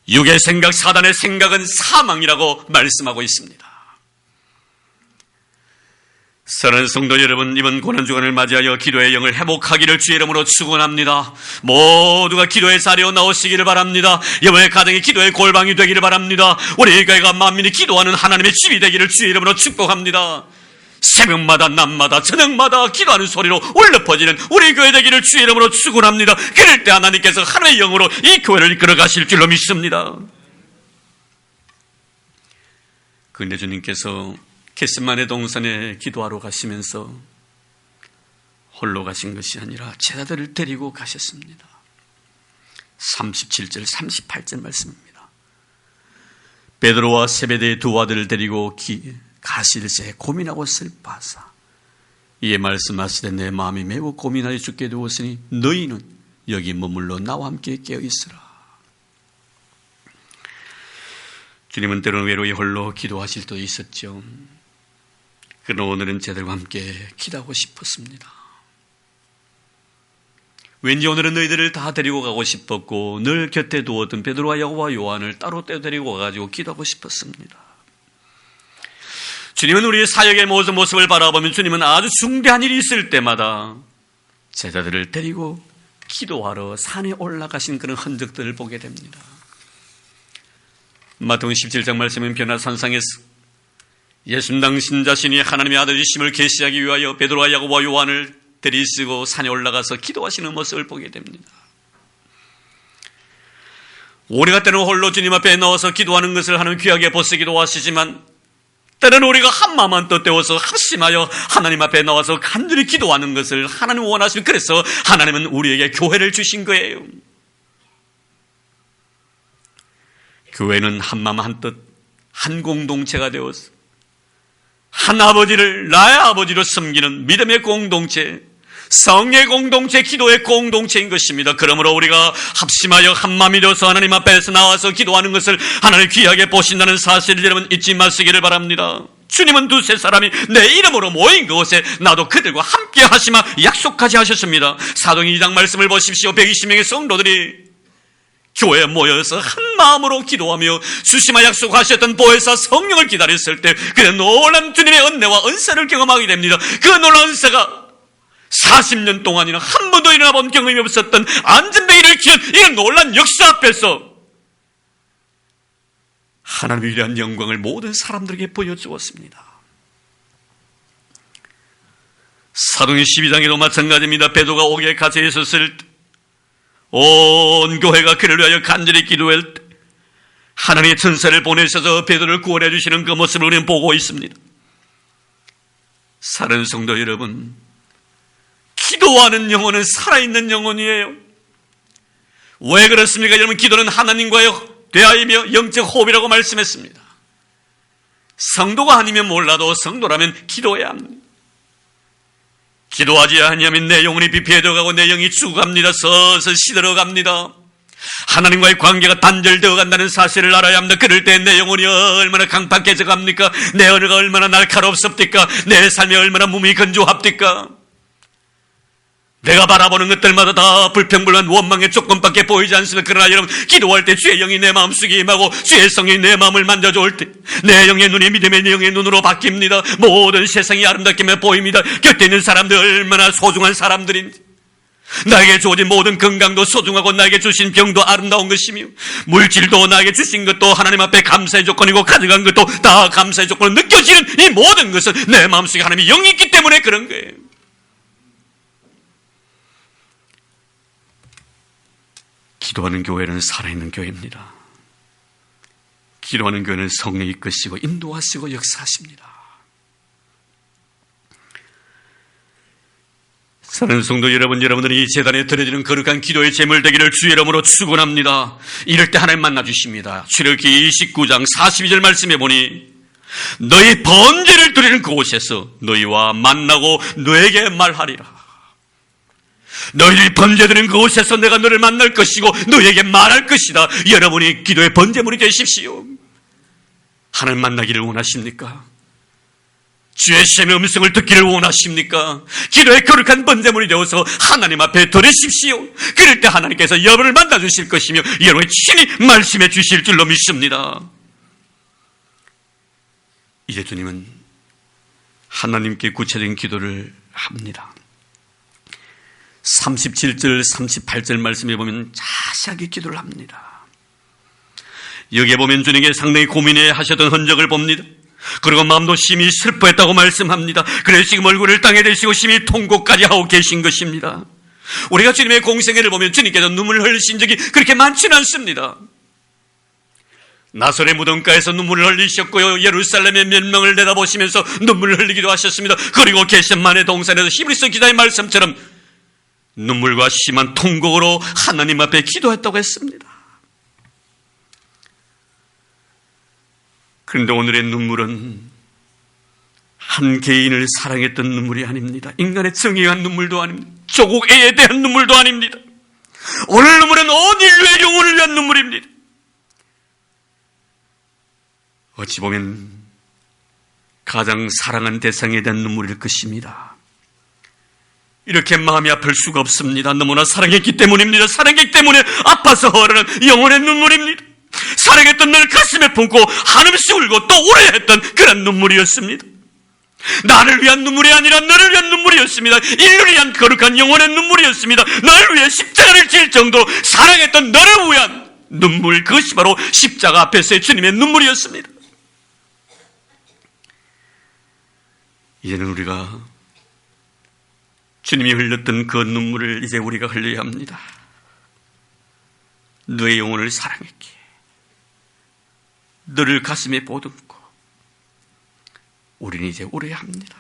육의 생각, 사단의 생각은 사망이라고 말씀하고 있습니다. 사랑하는 성도 여러분, 이번 고난주간을 맞이하여 기도의 영을 회복하기를 주의 이름으로 축원합니다. 모두가 기도의 자리에 나오시기를 바랍니다. 여러분의 가정이 기도의 골방이 되기를 바랍니다. 우리 교회가 만민이 기도하는 하나님의 집이 되기를 주의 이름으로 축복합니다. 새벽마다 낮마다 저녁마다 기도하는 소리로 울려 퍼지는 우리 교회 되기를 주의 이름으로 축원합니다. 그럴 때 하나님께서 하나님의 영으로 이 교회를 이끌어 가실 줄로 믿습니다. 그런데 주님께서 겟세마네 동산에 기도하러 가시면서 홀로 가신 것이 아니라 제자들을 데리고 가셨습니다. 37절 38절 말씀입니다. 베드로와 세베대의 두 아들을 데리고 가실새 고민하고 슬퍼하사 이에 말씀하시되 내 마음이 매우 고민하여 죽게 되었으니 너희는 여기 머물러 나와 함께 깨어있으라. 주님은 때로는 외로이 홀로 기도하실 때도 있었죠. 그러나 오늘은 제들과 함께 기도하고 싶었습니다. 왠지 오늘은 너희들을 다 데리고 가고 싶었고 늘 곁에 두었던 베드로와 야고보와 요한을 따로 데리고 가가지고 기도하고 싶었습니다. 주님은 우리의 사역의 모습을 바라보면 주님은 아주 중대한 일이 있을 때마다 제자들을 데리고 기도하러 산에 올라가신 그런 흔적들을 보게 됩니다. 마태복음 17장 말씀은 변화산상에서 예수님 당신 자신이 하나님의 아들이심을 계시하기 위하여 베드로와 야고보와 요한을 데리시고 산에 올라가서 기도하시는 모습을 보게 됩니다. 우리가 때는 홀로 주님 앞에 나와서 기도하는 것을 하나님 귀하게 보시기도 하시지만 때로는 우리가 한마음만 뜻대어서 합심하여 하나님 앞에 나와서 간절히 기도하는 것을 하나님 원하시면 그래서 하나님은 우리에게 교회를 주신 거예요. 교회는 한마음 한뜻 한 공동체가 되어서 한 아버지를 나의 아버지로 섬기는 믿음의 공동체, 성의 공동체, 기도의 공동체인 것입니다. 그러므로 우리가 합심하여 한마음이 되어서 하나님 앞에서 나와서 기도하는 것을 하나님 귀하게 보신다는 사실을 여러분 잊지 마시기를 바랍니다. 주님은 두세 사람이 내 이름으로 모인 그곳에 나도 그들과 함께 하시마 약속하지 하셨습니다. 사도행 2장 말씀을 보십시오. 120명의 성도들이 교회에 모여서 한 마음으로 기도하며 주시마 약속하셨던 보혜사 성령을 기다렸을 때 그 놀라운 주님의 은혜와 은사를 경험하게 됩니다. 그 놀라운 은사가 40년 동안이나 한 번도 일어나 본 경험이 없었던 안전뱅이를 키운 이 놀라운 역사 앞에서 하나님의 위대한 영광을 모든 사람들에게 보여주었습니다. 사도행 12장에도 마찬가지입니다. 베드로가 옥에 갇혀 있었을 때 온 교회가 그를 위하여 간절히 기도할 때 하나님의 천사를 보내셔서 베드로를 구원해 주시는 그 모습을 우리는 보고 있습니다. 사랑하는 성도 여러분, 기도하는 영혼은 살아있는 영혼이에요. 왜 그렇습니까? 여러분, 기도는 하나님과의 대화이며 영적 호흡이라고 말씀했습니다. 성도가 아니면 몰라도 성도라면 기도해야 합니다. 기도하지 않으면 내 영혼이 비피해 들어가고 내 영이 죽어갑니다. 서서 시들어갑니다. 하나님과의 관계가 단절되어 간다는 사실을 알아야 합니다. 그럴 때 내 영혼이 얼마나 강팍해져 갑니까? 내 언어가 얼마나 날카롭습니까? 내 삶이 얼마나 몸이 건조합니까? 내가 바라보는 것들마다 다 불평불만 원망의 조건밖에 보이지 않습니다. 그러나 여러분, 기도할 때 주의 영이 내 마음속에 임하고 주의 성령이 내 마음을 만져줄 때 내 영의 눈이 믿음의 영의 눈으로 바뀝니다. 모든 세상이 아름답게 보입니다. 곁에 있는 사람들 얼마나 소중한 사람들인지, 나에게 주어진 모든 건강도 소중하고 나에게 주신 병도 아름다운 것이며 물질도 나에게 주신 것도 하나님 앞에 감사의 조건이고 가져간 것도 다 감사의 조건으로 느껴지는 이 모든 것은 내 마음속에 하나님의 영이 있기 때문에 그런 거예요. 기도하는 교회는 살아있는 교회입니다. 기도하는 교회는 성령이 이끄시고 인도하시고 역사하십니다. 사랑하는 성도 여러분, 여러분들이 이 제단에 드려지는 거룩한 기도의 제물 되기를 주의 이름으로 축원합니다. 이럴 때 하나님 만나주십니다. 출애굽기 29장 42절 말씀해 보니 너희 번제를 드리는 그곳에서 너희와 만나고 너에게 말하리라. 너희들이 번제드리는 그곳에서 내가 너를 만날 것이고 너희에게 말할 것이다. 여러분이 기도의 번제물이 되십시오. 하나님 만나기를 원하십니까? 주의 시험의 음성을 듣기를 원하십니까? 기도의 거룩한 번제물이 되어서 하나님 앞에 드리십시오. 그럴 때 하나님께서 여러분을 만나주실 것이며 여러분이 친히 말씀해 주실 줄로 믿습니다. 이제 주님은 하나님께 구체적인 기도를 합니다. 37절, 38절 말씀에 보면 자세하게 기도를 합니다. 여기에 보면 주님께 상당히 고민해 하셨던 흔적을 봅니다. 그리고 마음도 심히 슬퍼했다고 말씀합니다. 그래서 지금 얼굴을 땅에 대시고 심히 통곡까지 하고 계신 것입니다. 우리가 주님의 공생애를 보면 주님께서 눈물을 흘리신 적이 그렇게 많지는 않습니다. 나설의 무덤가에서 눈물을 흘리셨고요, 예루살렘의 멸망을 내다보시면서 눈물을 흘리기도 하셨습니다. 그리고 겟세마네 동산에서 히브리서 기자의 말씀처럼 눈물과 심한 통곡으로 하나님 앞에 기도했다고 했습니다. 그런데 오늘의 눈물은 한 개인을 사랑했던 눈물이 아닙니다. 인간의 정의에 대한 눈물도 아닙니다. 조국 애에 대한 눈물도 아닙니다. 오늘 눈물은 온 인류의 영혼을 위한 눈물입니다. 어찌 보면 가장 사랑한 대상에 대한 눈물일 것입니다. 이렇게 마음이 아플 수가 없습니다. 너무나 사랑했기 때문입니다. 사랑했기 때문에 아파서 흐르는 영혼의 눈물입니다. 사랑했던 늘 가슴에 품고 한없이 울고 또 오래했던 그런 눈물이었습니다. 나를 위한 눈물이 아니라 너를 위한 눈물이었습니다. 인류를 위한 거룩한 영혼의 눈물이었습니다. 너를 위해 십자가를 질 정도로 사랑했던 너를 위한 눈물, 그것이 바로 십자가 앞에서의 주님의 눈물이었습니다. 이제는 우리가 주님이 흘렸던 그 눈물을 이제 우리가 흘려야 합니다. 너의 영혼을 사랑했기에 너를 가슴에 보듬고 우리는 이제 울어야 합니다.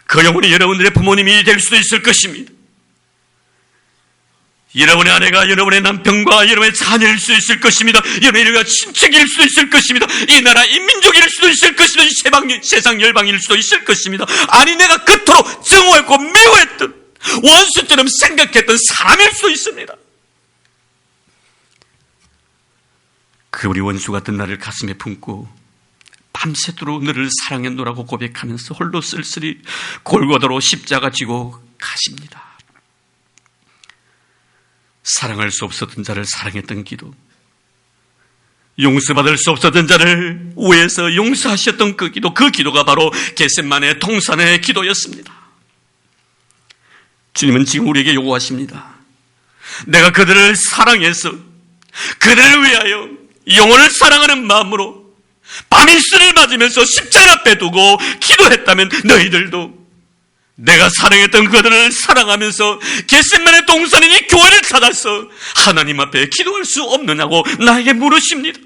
그 영혼이 여러분들의 부모님이 될 수도 있을 것입니다. 여러분의 아내가 여러분의 남편과 여러분의 자녀일 수도 있을 것입니다. 여러분의 친척일 수도 있을 것입니다. 이 나라 인민족일 수도 있을 것입니다. 세상 열방일 수도 있을 것입니다. 아니 내가 그토록 증오했고 미워했던 원수처럼 생각했던 사람일 수도 있습니다. 그 우리 원수 같은 나를 가슴에 품고 밤새도록 너를 사랑했노라고 고백하면서 홀로 쓸쓸히 골고다로 십자가 지고 가십니다. 사랑할 수 없었던 자를 사랑했던 기도, 용서받을 수 없었던 자를 위해서 용서하셨던 그 기도, 그 기도가 바로 겟세마네 동산의 기도였습니다. 주님은 지금 우리에게 요구하십니다. 내가 그들을 사랑해서 그들을 위하여 영혼을 사랑하는 마음으로 밤이슬을 맞으면서 십자가 앞에 두고 기도했다면 너희들도 내가 사랑했던 그들을 사랑하면서 겟세마네 동산인 이 교회를 찾아서 하나님 앞에 기도할 수 없느냐고 나에게 물으십니다.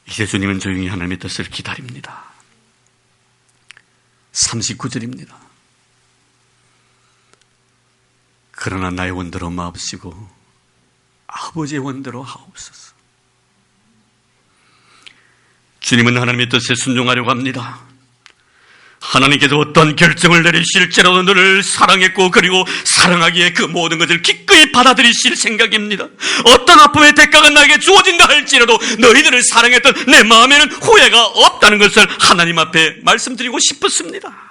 이제 주님은 조용히 하나님의 뜻을 기다립니다. 39절입니다. 그러나 나의 원대로 마옵시고 아버지의 원대로 하옵소서. 주님은 하나님의 뜻에 순종하려고 합니다. 하나님께서 어떤 결정을 내리실지라도 너를 사랑했고 그리고 사랑하기에 그 모든 것을 기꺼이 받아들이실 생각입니다. 어떤 아픔의 대가가 나에게 주어진다 할지라도 너희들을 사랑했던 내 마음에는 후회가 없다는 것을 하나님 앞에 말씀드리고 싶었습니다.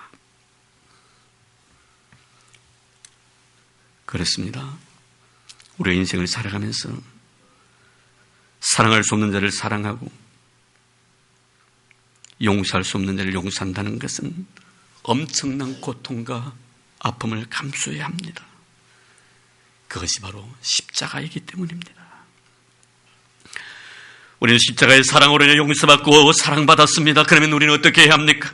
그렇습니다. 우리의 인생을 살아가면서 사랑할 수 없는 자를 사랑하고 용서할 수 없는 자를 용서한다는 것은 엄청난 고통과 아픔을 감수해야 합니다. 그것이 바로 십자가이기 때문입니다. 우리는 십자가의 사랑으로 용서받고 사랑받았습니다. 그러면 우리는 어떻게 해야 합니까?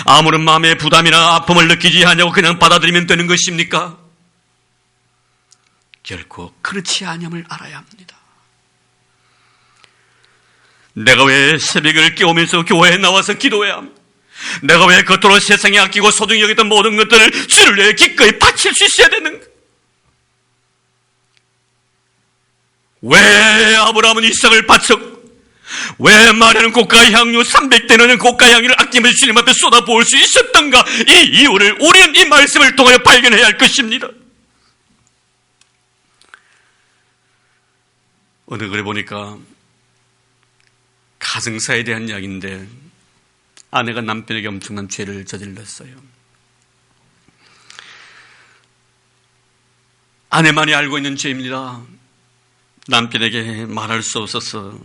아무런 마음의 부담이나 아픔을 느끼지 않냐고 그냥 받아들이면 되는 것입니까? 결코 그렇지 않음을 알아야 합니다. 내가 왜 새벽을 깨우면서 교회에 나와서 기도해야 합니까? 내가 왜 겉으로 세상에 아끼고 소중히 여겼던 모든 것들을 주를 위해 기꺼이 바칠 수 있어야 되는가? 왜 아브라함은 이삭을 바쳤고 왜 마리아는 고가 향유 300대는 고가 향유를 아끼면서 주님 앞에 쏟아부을 수 있었던가? 이 이유를 우리는 이 말씀을 통하여 발견해야 할 것입니다. 어느 글에 보니까 가정사에 대한 이야기인데 아내가 남편에게 엄청난 죄를 저질렀어요. 아내만이 알고 있는 죄입니다. 남편에게 말할 수 없어서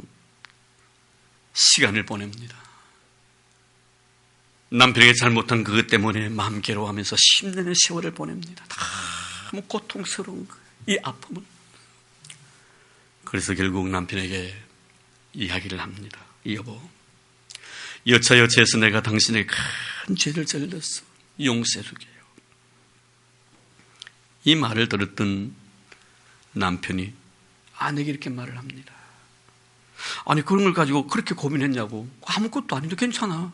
시간을 보냅니다. 남편에게 잘못한 그것 때문에 마음 괴로워하면서 10년의 세월을 보냅니다. 너무 고통스러운 이 아픔을. 그래서 결국 남편에게 이야기를 합니다. 여보, 여차여차해서 내가 당신에게 큰 죄를 저질렀어. 용서해주게요. 이 말을 들었던 남편이 아내에게 이렇게 말을 합니다. 아니 그런 걸 가지고 그렇게 고민했냐고. 아무것도 아닌데 괜찮아.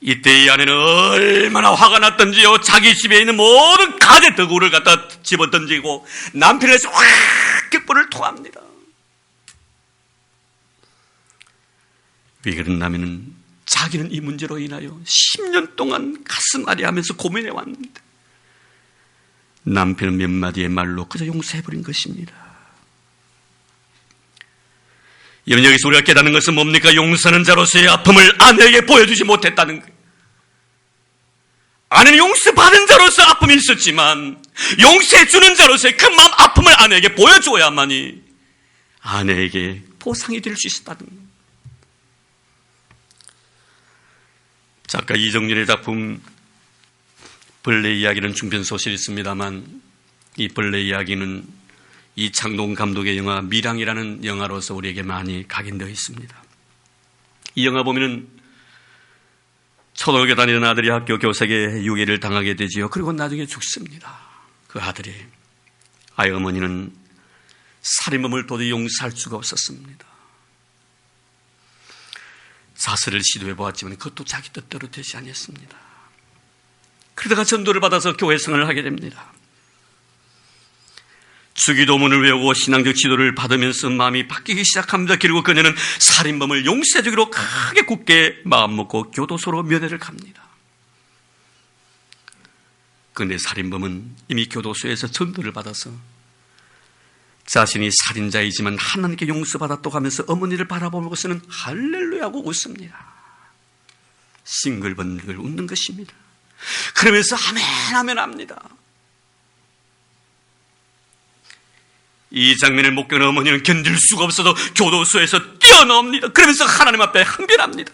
이때 이 아내는 얼마나 화가 났던지요. 자기 집에 있는 모든 가재 덕우를 갖다 집어던지고 남편에서 확 격벌을 토합니다. 왜 그랬냐면은 자기는 이 문제로 인하여 10년 동안 가슴앓이 하면서 고민해왔는데 남편은 몇 마디의 말로 그저 용서해버린 것입니다. 여러분, 여기서 우리가 깨닫는 것은 뭡니까? 용서하는 자로서의 아픔을 아내에게 보여주지 못했다는 거예요. 아내는 용서받은 자로서 아픔이 있었지만 용서해주는 자로서의 그 마음 아픔을 아내에게 보여줘야만이 아내에게 보상이 될 수 있었다는 거예요. 작가 이정렬의 작품 벌레 이야기는 중편소설이 있습니다만 이 벌레 이야기는 이창동 감독의 영화 미랑이라는 영화로서 우리에게 많이 각인되어 있습니다. 이 영화 보면은 초등학교 다니는 아들이 학교 교사에게 유괴를 당하게 되지요. 그리고 나중에 죽습니다. 그 아들이. 아이 어머니는 살인범을 도저히 용서할 수가 없었습니다. 자살을 시도해 보았지만 그것도 자기 뜻대로 되지 않았습니다. 그러다가 전도를 받아서 교회 생활을 하게 됩니다. 주기도문을 외우고 신앙적 지도를 받으면서 마음이 바뀌기 시작합니다. 그리고 그녀는 살인범을 용서해주기로 크게 굳게 마음먹고 교도소로 면회를 갑니다. 그런데 살인범은 이미 교도소에서 전도를 받아서 자신이 살인자이지만 하나님께 용서받았다고 하면서 어머니를 바라보고서는 할렐루야고 웃습니다. 싱글벙글 웃는 것입니다. 그러면서 아멘 아멘 합니다. 이 장면을 못 겪는 어머니는 견딜 수가 없어서 교도소에서 뛰어나옵니다. 그러면서 하나님 앞에 항변합니다.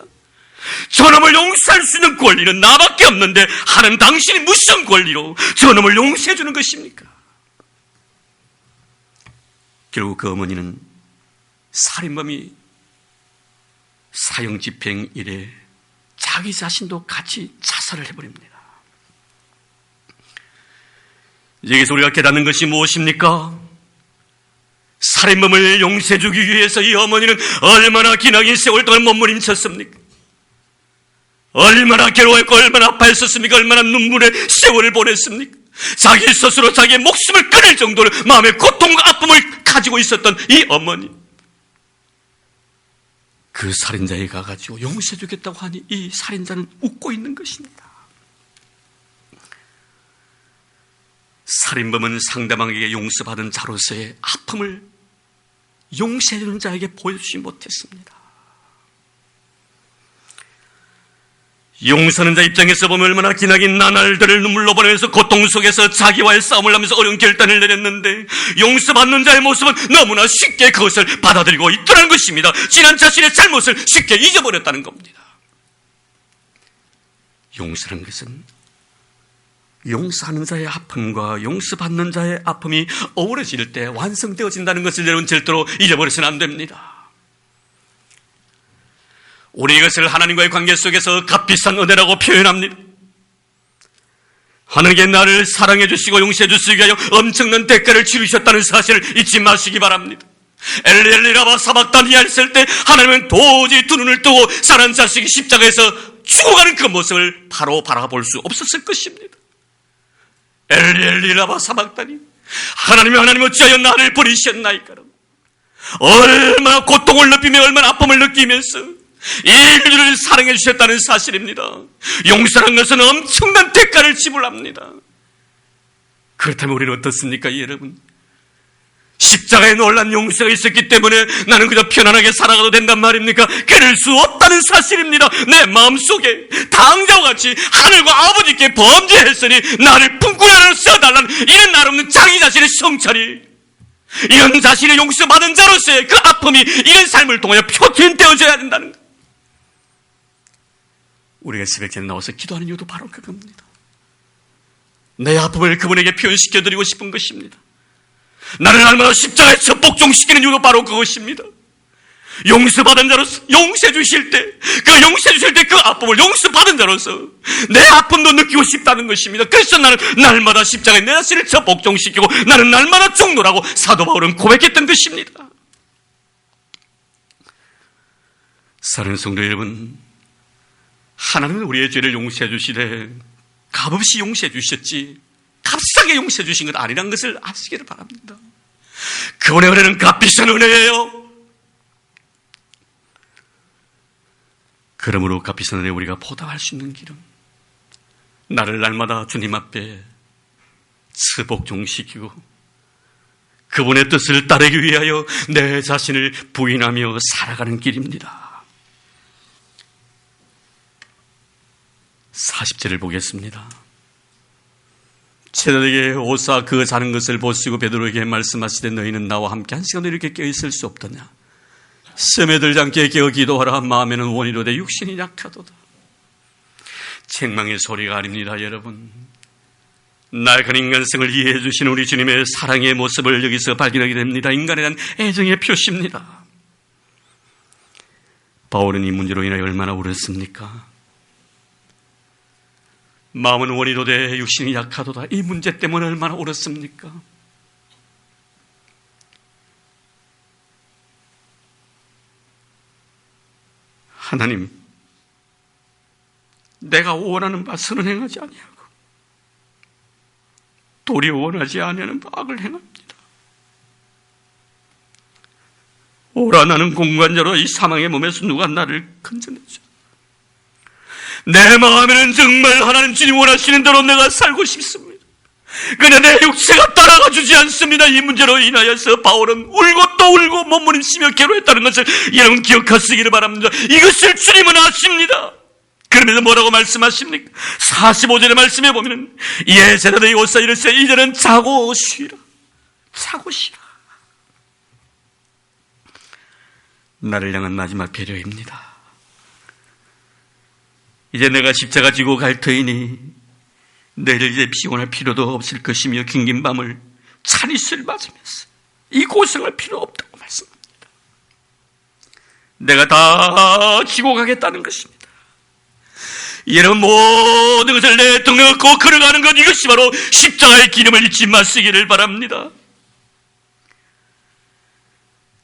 저놈을 용서할 수 있는 권리는 나밖에 없는데 하나님 당신이 무슨 권리로 저놈을 용서해 주는 것입니까? 결국 그 어머니는 살인범이 사형집행 이래 자기 자신도 같이 자살을 해버립니다. 여기서 우리가 깨닫는 것이 무엇입니까? 살인범을 용서해주기 위해서 이 어머니는 얼마나 기나긴 세월 동안 몸부림쳤습니까? 얼마나 괴로워했고 얼마나 아파했었습니까? 얼마나 눈물의 세월을 보냈습니까? 자기 스스로 자기의 목숨을 끊을 정도로 마음의 고통과 아픔을 가지고 있었던 이 어머니. 그 살인자에 가가지고 용서해 주겠다고 하니 이 살인자는 웃고 있는 것입니다. 살인범은 상대방에게 용서받은 자로서의 아픔을 용서해 주는 자에게 보여주지 못했습니다. 용서하는 자 입장에서 보면 얼마나 기나긴 나날들을 눈물로 보내면서 고통 속에서 자기와의 싸움을 하면서 어려운 결단을 내렸는데, 용서받는 자의 모습은 너무나 쉽게 그것을 받아들이고 있더라는 것입니다. 지난 자신의 잘못을 쉽게 잊어버렸다는 겁니다. 용서하는 것은 용서하는 자의 아픔과 용서받는 자의 아픔이 어우러질 때 완성되어진다는 것을 여러분 절대로 잊어버려서는 안 됩니다. 우리 이것을 하나님과의 관계 속에서 값비싼 은혜라고 표현합니다. 하나님께 나를 사랑해 주시고 용서해 주시기 위하여 엄청난 대가를 치르셨다는 사실을 잊지 마시기 바랍니다. 엘리 라바 사박단이 했을 때 하나님은 도저히 두 눈을 뜨고 사랑하는 자식이 십자가에서 죽어가는 그 모습을 바로 바라볼 수 없었을 것입니다. 엘리 라바 사박단이 하나님 어찌하여 나를 버리셨나이까. 얼마나 고통을 느끼며 얼마나 아픔을 느끼면서 인류를 사랑해 주셨다는 사실입니다. 용서라는 것은 엄청난 대가를 지불합니다. 그렇다면 우리는 어떻습니까, 여러분? 십자가에 놀란 용서가 있었기 때문에 나는 그저 편안하게 살아가도 된단 말입니까? 그럴 수 없다는 사실입니다. 내 마음속에 당자와 같이 하늘과 아버지께 범죄했으니 나를 품꾼 하나 써달라는 이런 나름없는 자기 자신의 성찰이, 이런 자신의 용서받은 자로서의 그 아픔이 이런 삶을 통하여 표현되어져야 된다는 것. 우리가 새벽에 나와서 기도하는 이유도 바로 그겁니다. 내 아픔을 그분에게 표현시켜드리고 싶은 것입니다. 나를 날마다 십자가에서 복종시키는 이유도 바로 그것입니다. 용서받은 자로서 용서해 주실 때, 그 아픔을 용서받은 자로서 내 아픔도 느끼고 싶다는 것입니다. 그래서 나는 날마다 십자가에 내 자신을 복종시키고 나는 날마다 죽노라고 사도 바울은 고백했던 것입니다. 사랑하는 성도 여러분, 하나님은 우리의 죄를 용서해 주시되 값없이 용서해 주셨지 값싸게 용서해 주신 건 아니라는 것을 아시기를 바랍니다. 그분의 은혜는 값비싼 은혜예요. 그러므로 값비싼 은혜 우리가 보답할 수 있는 길은 나를 날마다 주님 앞에 복종시키고 그분의 뜻을 따르기 위하여 내 자신을 부인하며 살아가는 길입니다. 40절을 보겠습니다. 제자들에게 오사 그 자는 것을 보시고 베드로에게 말씀하시되 너희는 나와 함께 한 시간도 이렇게 깨어있을 수 없더냐. 스며들지 않게 깨어 기도하라. 마음에는 원이로되 육신이 약하도다. 책망의 소리가 아닙니다. 여러분, 낡은 인간성을 이해해 주시는 우리 주님의 사랑의 모습을 여기서 발견하게 됩니다. 인간에 대한 애정의 표시입니다. 바울은 이 문제로 인하여 얼마나 울었습니까? 마음은 원이로되 육신이 약하도다. 이 문제 때문에 얼마나 울었습니까? 하나님, 내가 원하는 바 선을 행하지 아니하고 도리어 원하지 아니하는 바 악을 행합니다. 오라, 나는 공관자로 이 사망의 몸에서 누가 나를 건져내죠. 내 마음에는 정말 하나님 주님 원하시는 대로 내가 살고 싶습니다. 그러나 내 육체가 따라가 주지 않습니다. 이 문제로 인하여서 바울은 울고 또 울고 몸부림치며 괴로웠다는 것을 여러분 기억하시기를 바랍니다. 이것을 주님은 아십니다. 그러면서 뭐라고 말씀하십니까? 45절의 말씀에 보면 예, 제자들이 오사 이르세 이제는 자고 쉬라. 자고 쉬라. 나를 향한 마지막 배려입니다. 이제 내가 십자가 지고 갈 터이니 내일 이제 피곤할 필요도 없을 것이며 긴긴 밤을 찬이슬 맞으면서 이 고생할 필요 없다고 말씀합니다. 내가 다 지고 가겠다는 것입니다. 이런 모든 것을 내통내고 걸어가는 것, 이것이 바로 십자가의 기름을 잊지 마시기를 바랍니다.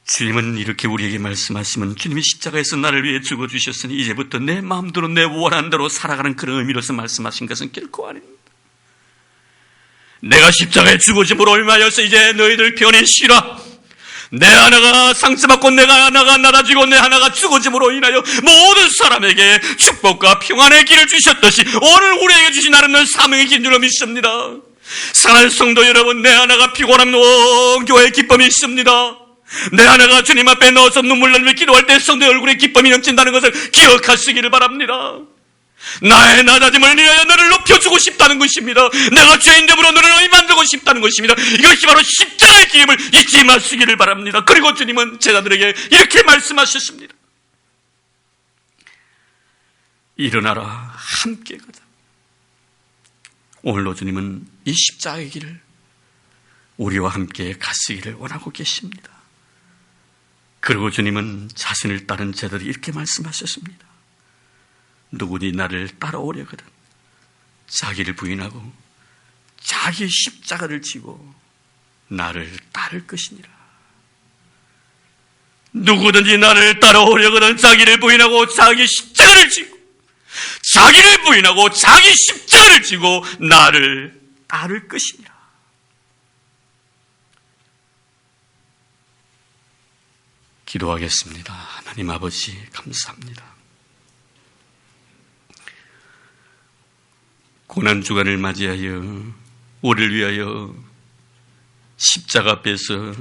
주님은 이렇게 우리에게 말씀하시면 주님이 십자가에서 나를 위해 죽어주셨으니 이제부터 내 마음대로 내 원하는 대로 살아가는 그런 의미로서 말씀하신 것은 결코 아닙니다. 내가 십자가에 죽어짐으로 인하여서 이제 너희들 편히 쉬라. 내 하나가 상처받고 내 하나가 나라지고 내 하나가 죽어짐으로 인하여 모든 사람에게 축복과 평안의 길을 주셨듯이 오늘 우리에게 주신 아름다운 사명의 긴 줄로 믿습니다. 사랑하는 성도 여러분, 내 하나가 피곤한 온 교회의 기쁨이 있습니다. 내 하나가 주님 앞에 넣어서 눈물 흘리며 기도할 때 성도의 얼굴에 기쁨이 넘친다는 것을 기억하시기를 바랍니다. 나의 낮아짐을 위하여 너를 높여주고 싶다는 것입니다. 내가 죄인됨으로 너를 의인 만들고 싶다는 것입니다. 이것이 바로 십자가의 기임을 잊지 마시기를 바랍니다. 그리고 주님은 제자들에게 이렇게 말씀하셨습니다. 일어나라, 함께 가자. 오늘도 주님은 이 십자가의 길을 우리와 함께 가시기를 원하고 계십니다. 그리고 주님은 자신을 따른 제자들이 이렇게 말씀하셨습니다. 누구니 나를 따라오려거든 자기를 부인하고 자기의 십자가를 지고 나를 따를 것이니라. 누구든지 나를 따라오려거든 자기를 부인하고 자기 십자가를 지고 자기를 부인하고 자기 십자가를 지고 나를 따를 것이니라. 기도하겠습니다. 하나님 아버지 감사합니다. 고난주간을 맞이하여 우리를 위하여 십자가 앞에서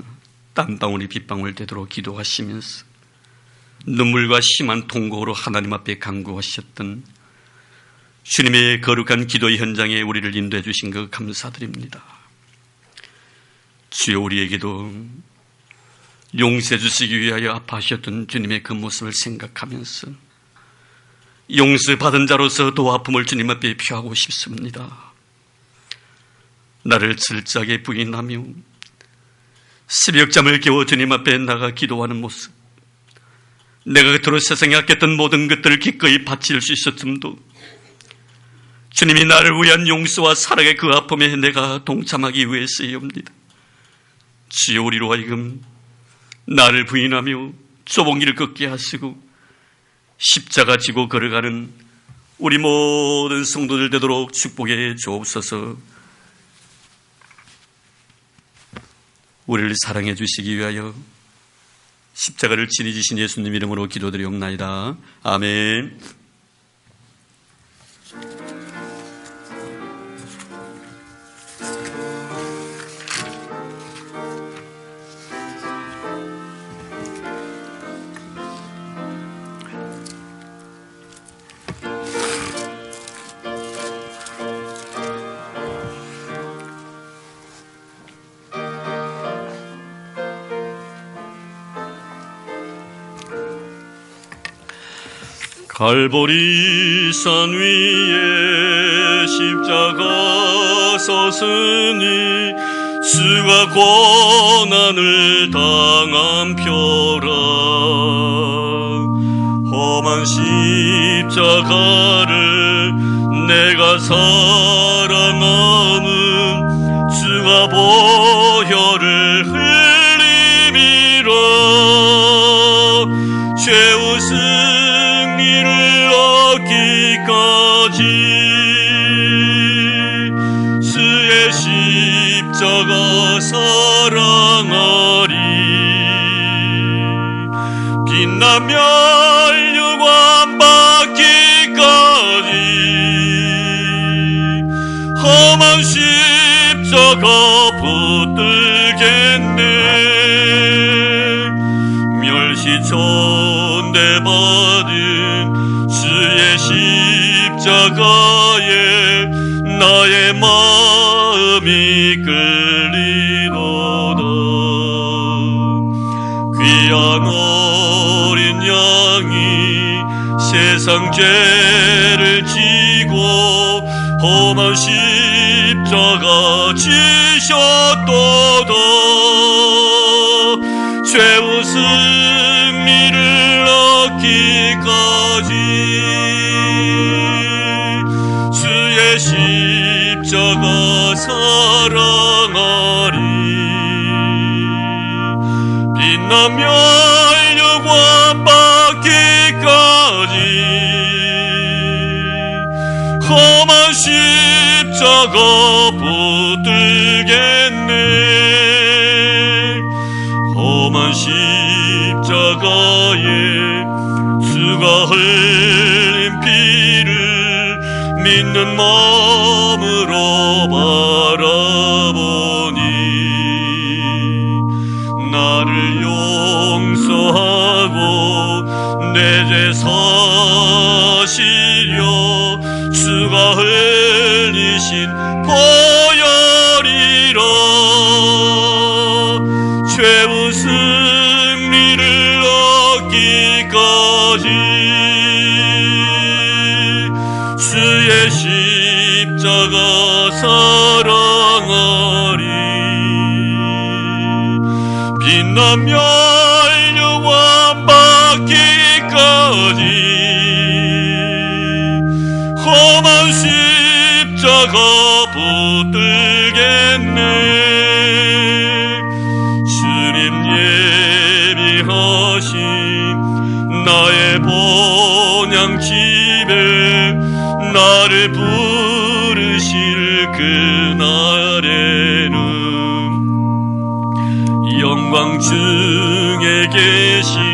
땀방울이 빗방울 되도록 기도하시면서 눈물과 심한 통곡으로 하나님 앞에 간구하셨던 주님의 거룩한 기도의 현장에 우리를 인도해 주신 것 감사드립니다. 주여, 우리에게도 용서해 주시기 위하여 아파하셨던 주님의 그 모습을 생각하면서 용서받은 자로서 도아픔을 주님 앞에 표하고 싶습니다. 나를 철저하게 부인하며 새벽잠을 깨워 주님 앞에 나가 기도하는 모습, 내가 그토록 세상에 아꼈던 모든 것들을 기꺼이 바칠 수 있었음도 주님이 나를 위한 용서와 사랑의 그 아픔에 내가 동참하기 위해서이옵니다. 주여, 우리로 하여금 나를 부인하며 좁은 길을 걷게 하시고 십자가 지고 걸어가는 우리 모든 성도들 되도록 축복해 주옵소서. 우리를 사랑해 주시기 위하여 십자가를 지니시신 예수님 이름으로 기도드리옵나이다. 아멘. 갈보리산 위에 십자가 섰으니 수가 고난을 당한 표라. 험한 십자가를 내가 사랑하는 주가 보혈을 흘림이라. 죄의 승리를 얻기까지 주의 십자가 사랑하리. 빛나며 유관 받기까지 험한 십자가 붙들겠네. 멸시천대받은 주의 십자가에 나의 마음이 끌리도다. 귀한 어린 양이 세상 죄를 지고 험한 십자가 지셨도다. 죄의 승리를 얻기까지 주의 십자가 사랑하리. 빛나며 영광 받기까지 험한 십자가 붙들겠네. 험한 십자가에 주가 흘린 피를 믿는 마음으로 바라보니 나를 용서하고 내 죄 사시려 주가 흘리신 보혈이라 죄의 승리를 얻기까지 주의 십자가 사랑하리. 빛나며 영원 받기까지 험한 십자가 붙들겠네. 주님 예비하신 나의 본향 집에 나를 부르실 그날에는 영광 중에 계신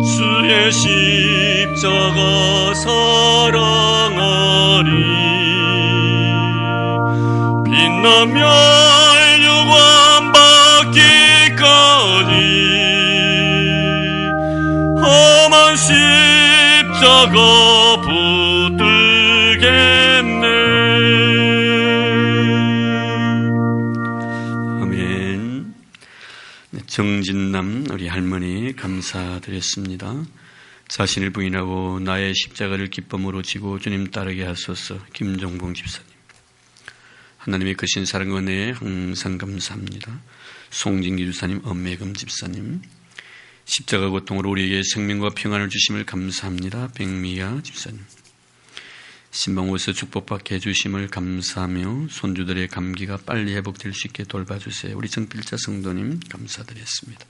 주의 십자가 사랑하리. 빛나며 영원 받기까지 험한 십자가 붙들겠네. 아멘. 정진남 우리 할머니 감사드렸습니다. 자신을 부인하고 나의 십자가를 기쁨으로 지고 주님 따르게 하소서. 김종봉 집사님. 하나님의 크신 사랑과 은혜에 항상 감사합니다. 송진기 주사님, 엄매금 집사님. 십자가 고통으로 우리에게 생명과 평안을 주심을 감사합니다. 백미야 집사님. 신방호에서 축복받게 해주심을 감사하며 손주들의 감기가 빨리 회복될 수 있게 돌봐주세요. 우리 정필자 성도님 감사드렸습니다.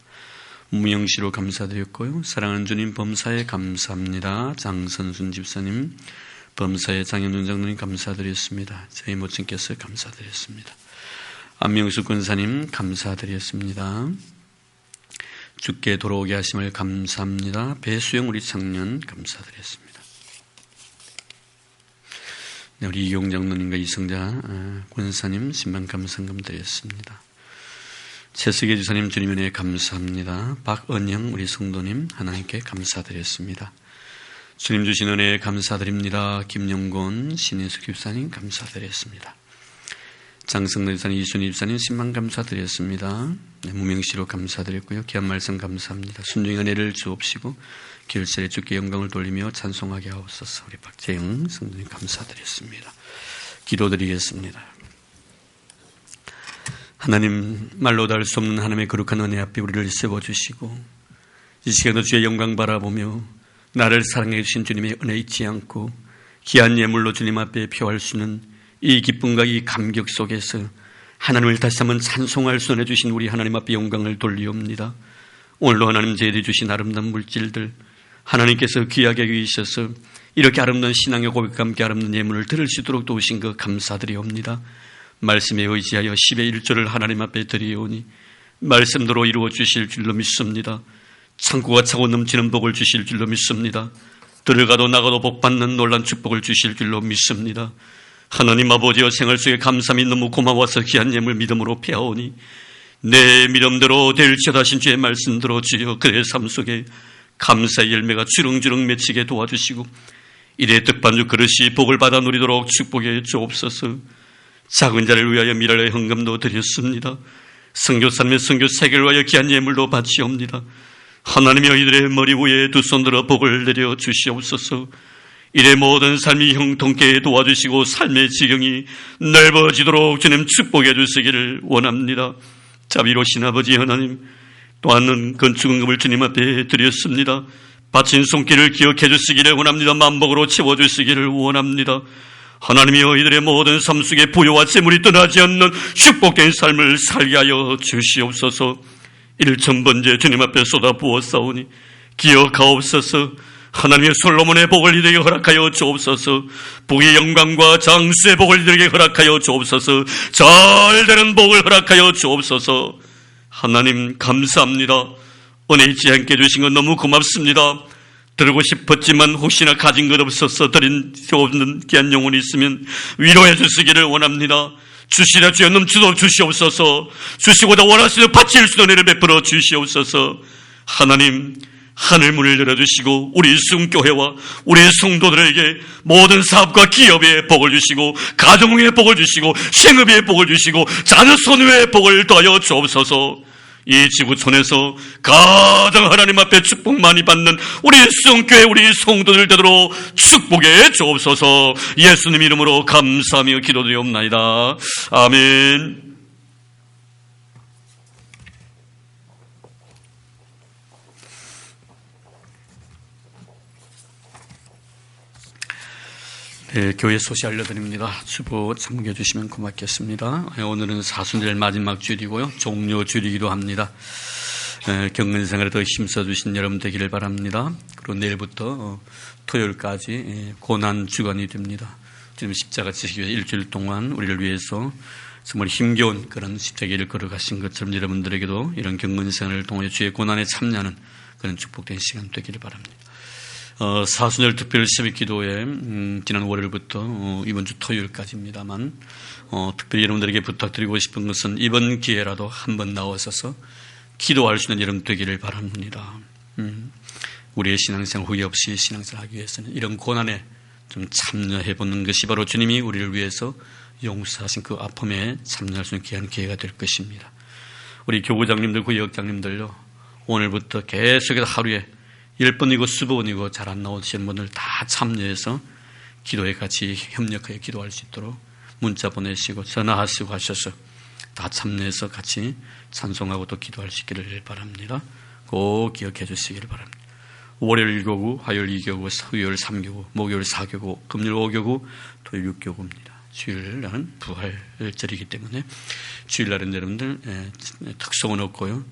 무명시로 감사드렸고요. 사랑하는 주님 범사에 감사합니다. 장선순 집사님, 범사에 장현준 장로님 감사드렸습니다. 저희 모친께서 감사드렸습니다. 안명수 권사님 감사드렸습니다. 주께 돌아오게 하심을 감사합니다. 배수영 우리 청년 감사드렸습니다. 네, 우리 이용 장로님과 이성자 권사님 신방 감상금 드렸습니다. 최석의 주사님 주님 은혜에 감사합니다. 박은영 우리 성도님 하나님께 감사드렸습니다. 주님 주신 은혜에 감사드립니다. 김영곤 신혜숙 집사님 감사드렸습니다. 장성래 집사님, 이순희 집사님 신방 감사드렸습니다. 네, 무명시로 감사드렸고요. 귀한 말씀 감사합니다. 순종의 은혜를 주옵시고 결실에 주께 영광을 돌리며 찬송하게 하옵소서. 우리 박재영 성도님 감사드렸습니다. 기도드리겠습니다. 하나님, 말로 닿을 수 없는 하나님의 거룩한 은혜 앞에 우리를 세워주시고 이 시간도 주의 영광 바라보며 나를 사랑해 주신 주님의 은혜 잊지 않고 귀한 예물로 주님 앞에 표할 수 있는 이 기쁨과 이 감격 속에서 하나님을 다시 한번 찬송할 수 있는 주신 우리 하나님 앞에 영광을 돌리옵니다. 오늘도 하나님 제게 주신 아름다운 물질들 하나님께서 귀하게 여기셔서 이렇게 아름다운 신앙의 고백과 함께 아름다운 예물을 들을 수 있도록 도우신 것 감사드리옵니다. 말씀에 의지하여 10의 1조를 하나님 앞에 드리오니 말씀대로 이루어 주실 줄로 믿습니다. 창고가 차고 넘치는 복을 주실 줄로 믿습니다. 들어가도 나가도 복받는 놀란 축복을 주실 줄로 믿습니다. 하나님 아버지여, 생활 속에 감사함이 너무 고마워서 귀한 예물 믿음으로 배워오니 내 믿음대로 될지어다 하신 주의 말씀대로 주여 그의 삶 속에 감사의 열매가 주렁주렁 맺히게 도와주시고 이래 떡반죽 그릇이 복을 받아 누리도록 축복해 주옵소서. 작은 자를 위하여 미랄의 헌금도 드렸습니다. 선교사님의 선교 세계를 위하여 귀한 예물도 바치옵니다. 하나님이여, 이들의 머리 위에 두 손 들어 복을 내려 주시옵소서. 이래 모든 삶이 형통케 도와주시고 삶의 지경이 넓어지도록 주님 축복해 주시기를 원합니다. 자비로우신 아버지 하나님, 또한 건축원금을 주님 앞에 드렸습니다. 바친 손길을 기억해 주시기를 원합니다. 만복으로 채워주시기를 원합니다. 하나님이여 이들의 모든 삶 속에 부여와 재물이 떠나지 않는 축복된 삶을 살게 하여 주시옵소서. 이를 천번째 주님 앞에 쏟아부었사오니 기억하옵소서. 하나님의 솔로몬의 복을 이들에게 허락하여 주옵소서. 복의 영광과 장수의 복을 이들에게 허락하여 주옵소서. 잘되는 복을 허락하여 주옵소서. 하나님 감사합니다. 은혜 잊지 않게 해주신 건 너무 고맙습니다. 드리고 싶었지만 혹시나 가진 것 없어서 드린 수 없는 귀한 영혼이 있으면 위로해 주시기를 원합니다. 주시라 주여 넘치도록 주시옵소서. 주시고자 원하시는 바칠 수 있는 은혜를 베풀어 주시옵소서. 하나님 하늘 문을 열어주시고 우리 순교회와 우리 성도들에게 모든 사업과 기업의 복을 주시고 가정의 복을 주시고 생업의 복을 주시고 자녀 손위의 복을 더하여 주옵소서. 이 지구촌에서 가장 하나님 앞에 축복 많이 받는 우리 성교회 우리 성도들 되도록 축복해 주옵소서. 예수님 이름으로 감사하며 기도드리옵나이다. 아멘. 네, 교회 소식 알려드립니다. 주보 참고해 주시면 고맙겠습니다. 오늘은 사순절 마지막 주일이고요. 종료 주일이기도 합니다. 경건생활에 더 힘써주신 여러분 되기를 바랍니다. 그리고 내일부터 토요일까지 고난주간이 됩니다. 지금 십자가 지시기 위해 일주일 동안 우리를 위해서 정말 힘겨운 그런 십자가를 걸어가신 것처럼 여러분들에게도 이런 경건생활을 통해 주의 고난에 참여하는 그런 축복된 시간 되기를 바랍니다. 사순절 특별 새벽 기도회 지난 월요일부터 이번 주 토요일까지입니다만 특별히 여러분들에게 부탁드리고 싶은 것은 이번 기회라도 한번 나오셔서 기도할 수 있는 여러분 되기를 바랍니다. 우리의 신앙생활 후회 없이 신앙생활 하기 위해서는 이런 고난에 좀 참여해보는 것이 바로 주님이 우리를 위해서 용서하신 그 아픔에 참여할 수 있는 귀한 기회가 될 것입니다. 우리 교구장님들, 구역장님들요, 오늘부터 계속해서 하루에 10번이고 20번이고 잘 안 나오시는 분들 다 참여해서 기도에 같이 협력하여 기도할 수 있도록 문자 보내시고 전화하시고 하셔서 다 참여해서 같이 찬송하고 또 기도할 수 있기를 바랍니다. 꼭 기억해 주시기를 바랍니다. 월요일 1교구, 화요일 2교구, 수요일 3교구, 목요일 4교구, 금요일 5교구, 토요일 6교구입니다. 주일날은 부활절이기 때문에 주일날은 여러분들 특성은 없고요.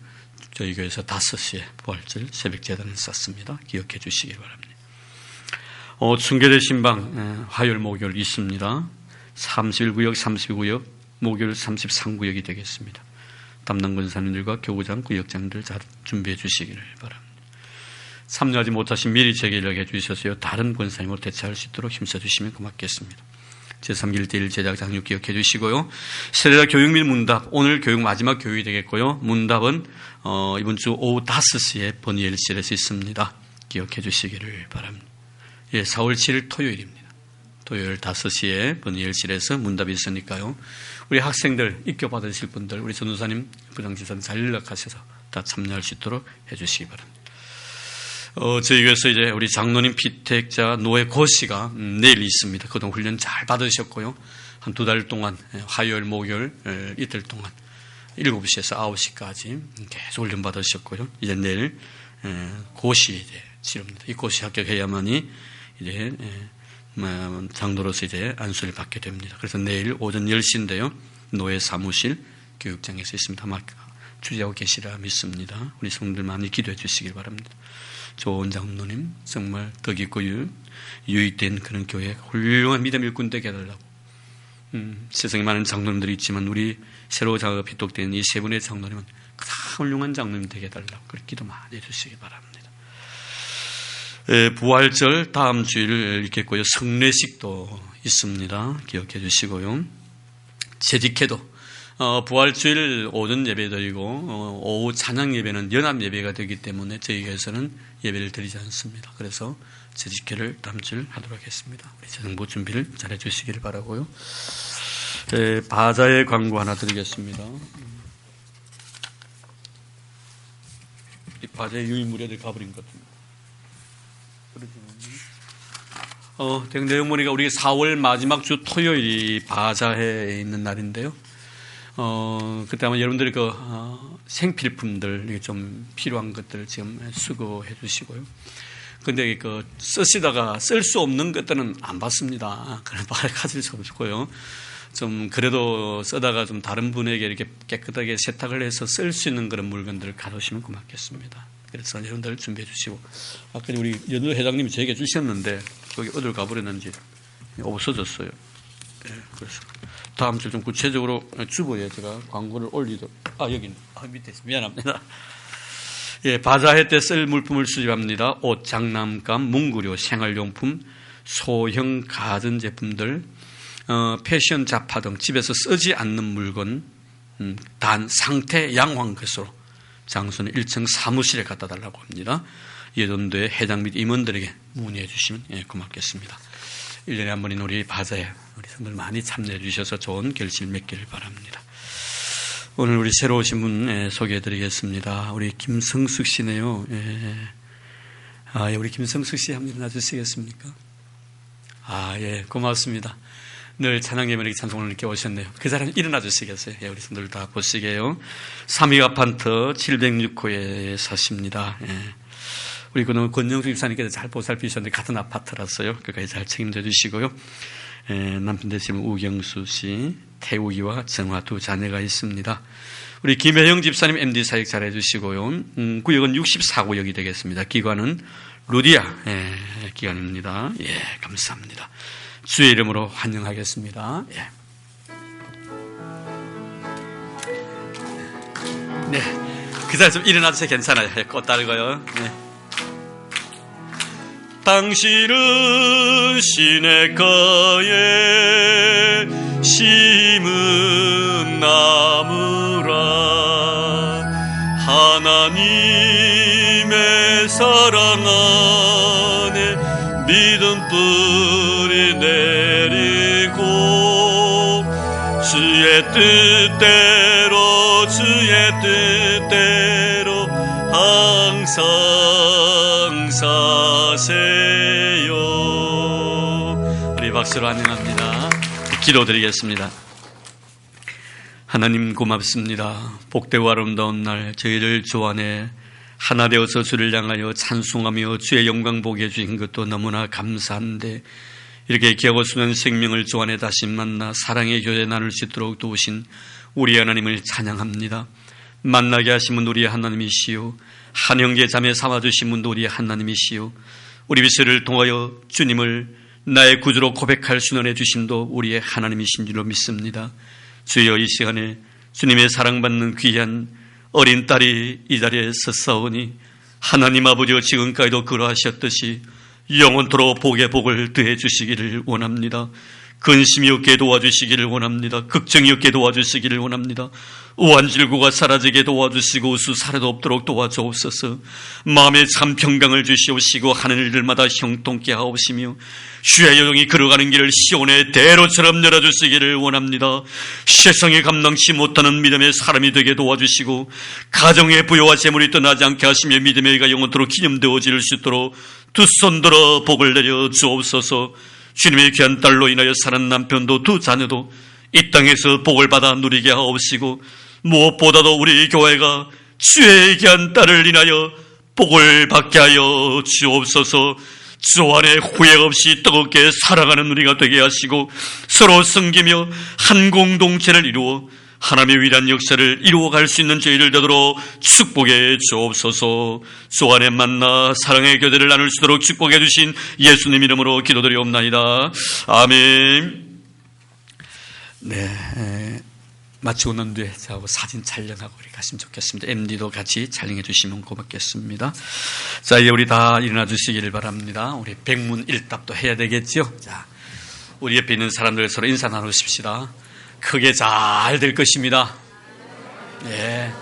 저희 교회에서 5시에 부활절 새벽 재단을 썼습니다. 기억해 주시기 바랍니다. 순교대 신방 화요일 목요일 있습니다. 31구역 32구역 목요일 33구역이 되겠습니다. 담당 권사님들과 교구장 구역장들 잘 준비해 주시기를 바랍니다. 참여하지 못하신 미리 제게 연락해 주셔서요, 다른 권사님으로 대체할 수 있도록 힘써 주시면 고맙겠습니다. 제3기 1대1 제작 장육 기억해 주시고요. 세례자 교육 및 문답, 오늘 교육 마지막 교육이 되겠고요. 문답은 이번 주 오후 5시에 버니엘실에서 있습니다. 기억해 주시기를 바랍니다. 4월 7일 토요일입니다. 토요일 5시에 버니엘실에서 문답이 있으니까요. 우리 학생들, 입교 받으실 분들, 우리 전도사님, 부장지사님 잘 연락하셔서 다 참여할 수 있도록 해 주시기 바랍니다. 저희 교회에서 이제 우리 장로님 피택자 노예 고시가 내일 있습니다. 그동안 훈련 잘 받으셨고요. 한 2달 동안 화요일, 목요일 이틀 동안 7시에서 9시까지 계속 훈련 받으셨고요. 이제 내일 고시 이제 치릅니다. 이 고시 합격해야만이 이제 장로로서 이제 안수를 받게 됩니다. 그래서 내일 오전 10시인데요. 노예 사무실 교육장에서 있습니다. 아마 주재하고 계시라 믿습니다. 우리 성도들 많이 기도해 주시길 바랍니다. 좋은 장로님, 정말 덕 있고 유익된 그런 교회, 훌륭한 믿음 일꾼 되게 해달라고. 세상에 많은 장로님들이 있지만 우리 새로 피독된 이 세 분의 장로님은 가장 훌륭한 장로님 되게 해달라고 그렇게 기도 많이 해주시기 바랍니다. 부활절 다음 주일 있겠고요. 성례식도 있습니다. 기억해 주시고요. 재직회도 부활주일 오전 예배 드리고 오후 찬양 예배는 연합 예배가 되기 때문에 저희 교회에서는 예배를 드리지 않습니다. 그래서 재직회를 다음 주일 하도록 하겠습니다. 우리 정보 준비를 잘 해주시기를 바라고요. 바자의 광고 하나 드리겠습니다. 이 바자의 유인물에들 가버린 것 같습니다. 대흥대원모니가 우리 4월 마지막 주 토요일이 바자회에 있는 날인데요. 그때 아마 여러분들이 생필품들, 좀 필요한 것들 지금 수거해 주시고요. 근데 쓰시다가 쓸 수 없는 것들은 안 받습니다. 그런 말 가질 수 없고요. 좀 그래도 쓰다가 좀 다른 분에게 이렇게 깨끗하게 세탁을 해서 쓸 수 있는 그런 물건들을 가져오시면 고맙겠습니다. 그래서 여러분들 준비해 주시고, 아까 우리 연우 회장님이 저에게 주셨는데 거기 어딜 가버렸는지 없어졌어요. 네, 그래서 다음 주 좀 구체적으로 주보에 제가 광고를 올리도록. 여기 밑에 있습니다. 미안합니다. 예, 바자회 때 쓸 물품을 수집합니다. 옷, 장난감, 문구류, 생활용품, 소형 가전제품들, 패션 잡화 등 집에서 쓰지 않는 물건, 단 상태 양호한 것으로 장소는 1층 사무실에 갖다 달라고 합니다. 예전도의 회장 및 임원들에게 문의해 주시면 고맙겠습니다. 1년에 한 번인 우리 바자회, 우리 성도들 많이 참여해 주셔서 좋은 결실 맺기를 바랍니다. 오늘 우리 새로 오신 분 소개해 드리겠습니다. 우리 김성숙 씨네요. 우리 김성숙 씨 한번 일어나 주시겠습니까? 예, 고맙습니다. 늘 찬양 예배에 찬송을 늦게 오셨네요. 그 사람 일어나 주시겠어요? 우리 성도들 다 보시게요. 3위 아파트 706호에 사십니다. 우리 그놈 권영수 집사님께서 잘 보살피셨는데 같은 아파트라서요. 끝까지 잘 책임져 주시고요. 남편 되시는 우경수 씨, 태우기와 정화 두 자녀가 있습니다. 우리 김혜영 집사님 MD 사역 잘 해주시고요. 구역은 64구역이 되겠습니다. 기관은 루디아 기관입니다. 감사합니다. 주의 이름으로 환영하겠습니다. 네, 그 자리 좀 일어나주세요. 괜찮아요. 꽃 달고요. 당신은 시냇가에 심은 나무라. 하나님의 사랑 안에 믿음 뿌리 내리고 주의 뜻대로 항상 사세요. 우리 박수로 환영합니다. 기도드리겠습니다. 하나님 고맙습니다. 복되고 아름다운 날 저희를 주 안에 하나 되어서 주를 향하여 찬송하며 주의 영광 보게 해주신 것도 너무나 감사한데, 이렇게 귀하고 순한 생명을 주 안에 다시 만나 사랑의 교제 나눌 수 있도록 도우신 우리 하나님을 찬양합니다. 만나게 하신 분 우리 하나님이시요, 한 형제 자매 삼아주신 분도 우리 하나님이시요, 우리 비스를 통하여 주님을 나의 구주로 고백할 순원해 주심도 우리의 하나님이신 줄로 믿습니다. 주여, 이 시간에 주님의 사랑받는 귀한 어린 딸이 이 자리에 섰사오니 하나님 아버지여 지금까지도 그러하셨듯이 영원토록 복에 복을 더해 주시기를 원합니다. 근심이 없게 도와주시기를 원합니다. 걱정이 없게 도와주시기를 원합니다. 우환질구가 사라지게 도와주시고 우수사례도 없도록 도와주옵소서. 마음에 참 평강을 주시옵시고 하는 일들마다 형통케 하옵시며 주의 여정이 걸어가는 길을 시온의 대로처럼 열어주시기를 원합니다. 세상에 감당치 못하는 믿음의 사람이 되게 도와주시고 가정의 부여와 재물이 떠나지 않게 하시며 믿음의 의가 영원토록 기념되어질 수 있도록 두 손 들어 복을 내려 주옵소서. 주님의 귀한 딸로 인하여 사는 남편도 두 자녀도 이 땅에서 복을 받아 누리게 하옵시고, 무엇보다도 우리 교회가 주의 귀한 딸을 인하여 복을 받게 하여 주옵소서. 주 안에 후회 없이 뜨겁게 살아가는 우리가 되게 하시고 서로 섬기며 한 공동체를 이루어 하나님의 위대한 역사를 이루어갈 수 있는 저희를 되도록 축복해 주옵소서. 주 안에 만나 사랑의 교제를 나눌 수 있도록 축복해 주신 예수님 이름으로 기도드리옵나이다. 아멘. 네, 마치고 난 뒤에 저하고 사진 촬영하고 우리 갔으면 좋겠습니다. MD도 같이 촬영해 주시면 고맙겠습니다. 자, 이제 우리 다 일어나 주시기를 바랍니다. 우리 백문일답도 해야 되겠죠. 자, 우리 옆에 있는 사람들 서로 인사 나누십시다. 크게 잘 될 것입니다. 네.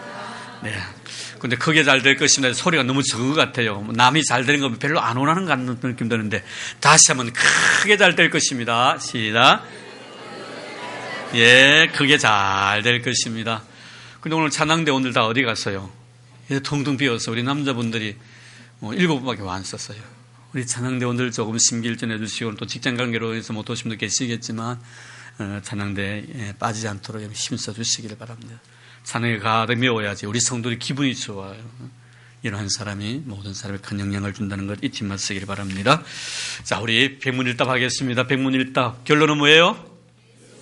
근데 크게 잘 될 것입니다. 소리가 너무 적은 것 같아요. 남이 잘 되는 거 별로 안 원하는 것 같은 느낌 드는데, 다시 한번 크게 잘 될 것입니다. 시작. 크게 잘 될 것입니다. 근데 오늘 찬양대 오늘 다 어디 갔어요? 텅텅 비어서 우리 남자분들이 7분밖에 안 썼어요. 우리 찬양대 오늘 조금 심기일전해 주시고, 또 직장 관계로 해서 못 오신 분도 계시겠지만 찬양대에 빠지지 않도록 힘써 주시기를 바랍니다. 찬양에 가득 메워야지 우리 성도들이 기분이 좋아요. 이러한 사람이 모든 사람에 큰 영향을 준다는 것 잊지 마시기를 바랍니다. 자, 우리 백문일답 하겠습니다. 백문일답. 결론은 뭐예요?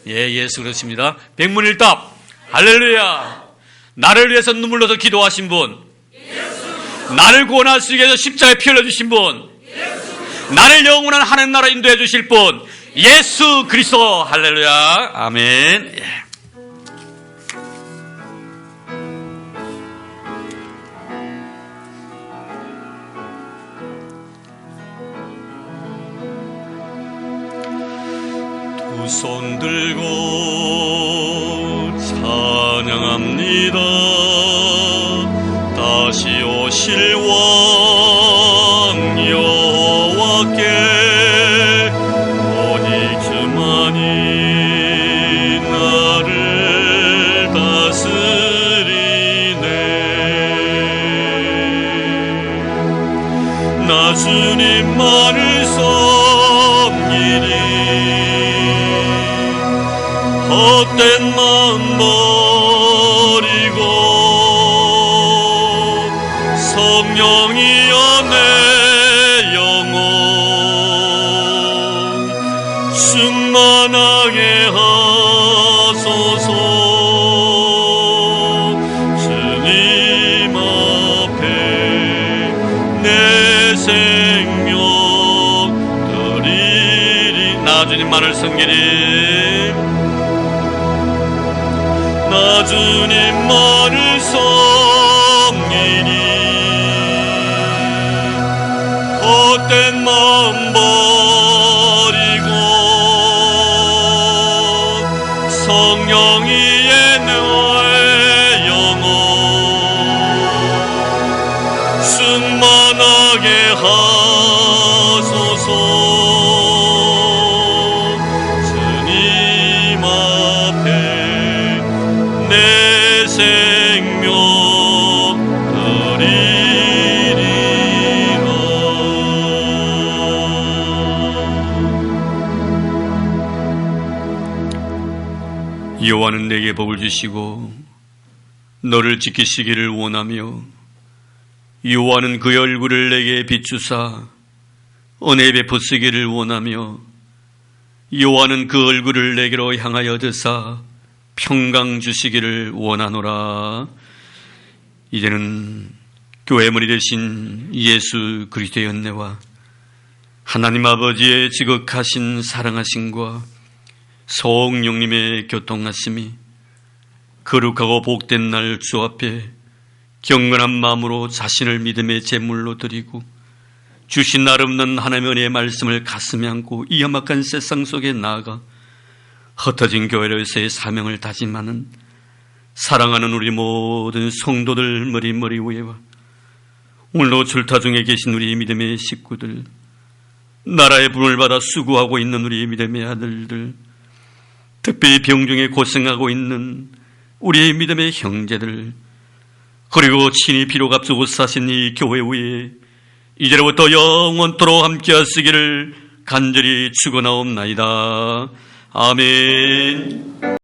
예수 그렇습니다. 백문일답. 할렐루야. 나를 위해서 눈물 흘려서 기도하신 분, 나를 구원할 수 있게 해서 십자가에 피 흘려주신 분, 나를 영원한 하나님 나라 인도해 주실 분, 예수 그리스도. 할렐루야. 아멘. 두 손 들고 찬양합니다. 다시 오실 왕 여호와께 오직 주만이 나를 다스리네. 나 주님만을 섬기니 헛된 마음 버리고 성령이여 내 영혼 충만하게 하소서. 주님 앞에 내 생명 드리리. 나 주님만을 섬기리. 나 주님만을 섬기니 헛된 마음 버리고 성령이의 내 영혼 충만하게 하소서. 주님 앞에 내 생명 드리리라. 여호와는 내게 복을 주시고 너를 지키시기를 원하며 여호와는 그의 얼굴을 내게 비추사 은혜 베푸시기를 원하며 여호와는 그 얼굴을 내게로 향하여 드사 평강 주시기를 원하노라. 이제는 교회 머리 되신 예수 그리스도의 은혜와 하나님 아버지의 지극하신 사랑하심과 성령님의 교통하심이 거룩하고 복된 날 주 앞에 경건한 마음으로 자신을 믿음의 제물로 드리고 주신 아름다운 하나님의 은혜의 말씀을 가슴에 안고 이 험악한 세상 속에 나아가 흩어진 교회로서의 사명을 다짐하는 사랑하는 우리 모든 성도들 머리 위에와 오늘도 출타 중에 계신 우리 믿음의 식구들, 나라의 분을 받아 수고하고 있는 우리 믿음의 아들들, 특별히 병중에 고생하고 있는 우리의 믿음의 형제들, 그리고 친히 피로 값주고 사신 이 교회 위에 이제로부터 영원토록 함께 하시기를 간절히 축원하옵나이다. 아멘.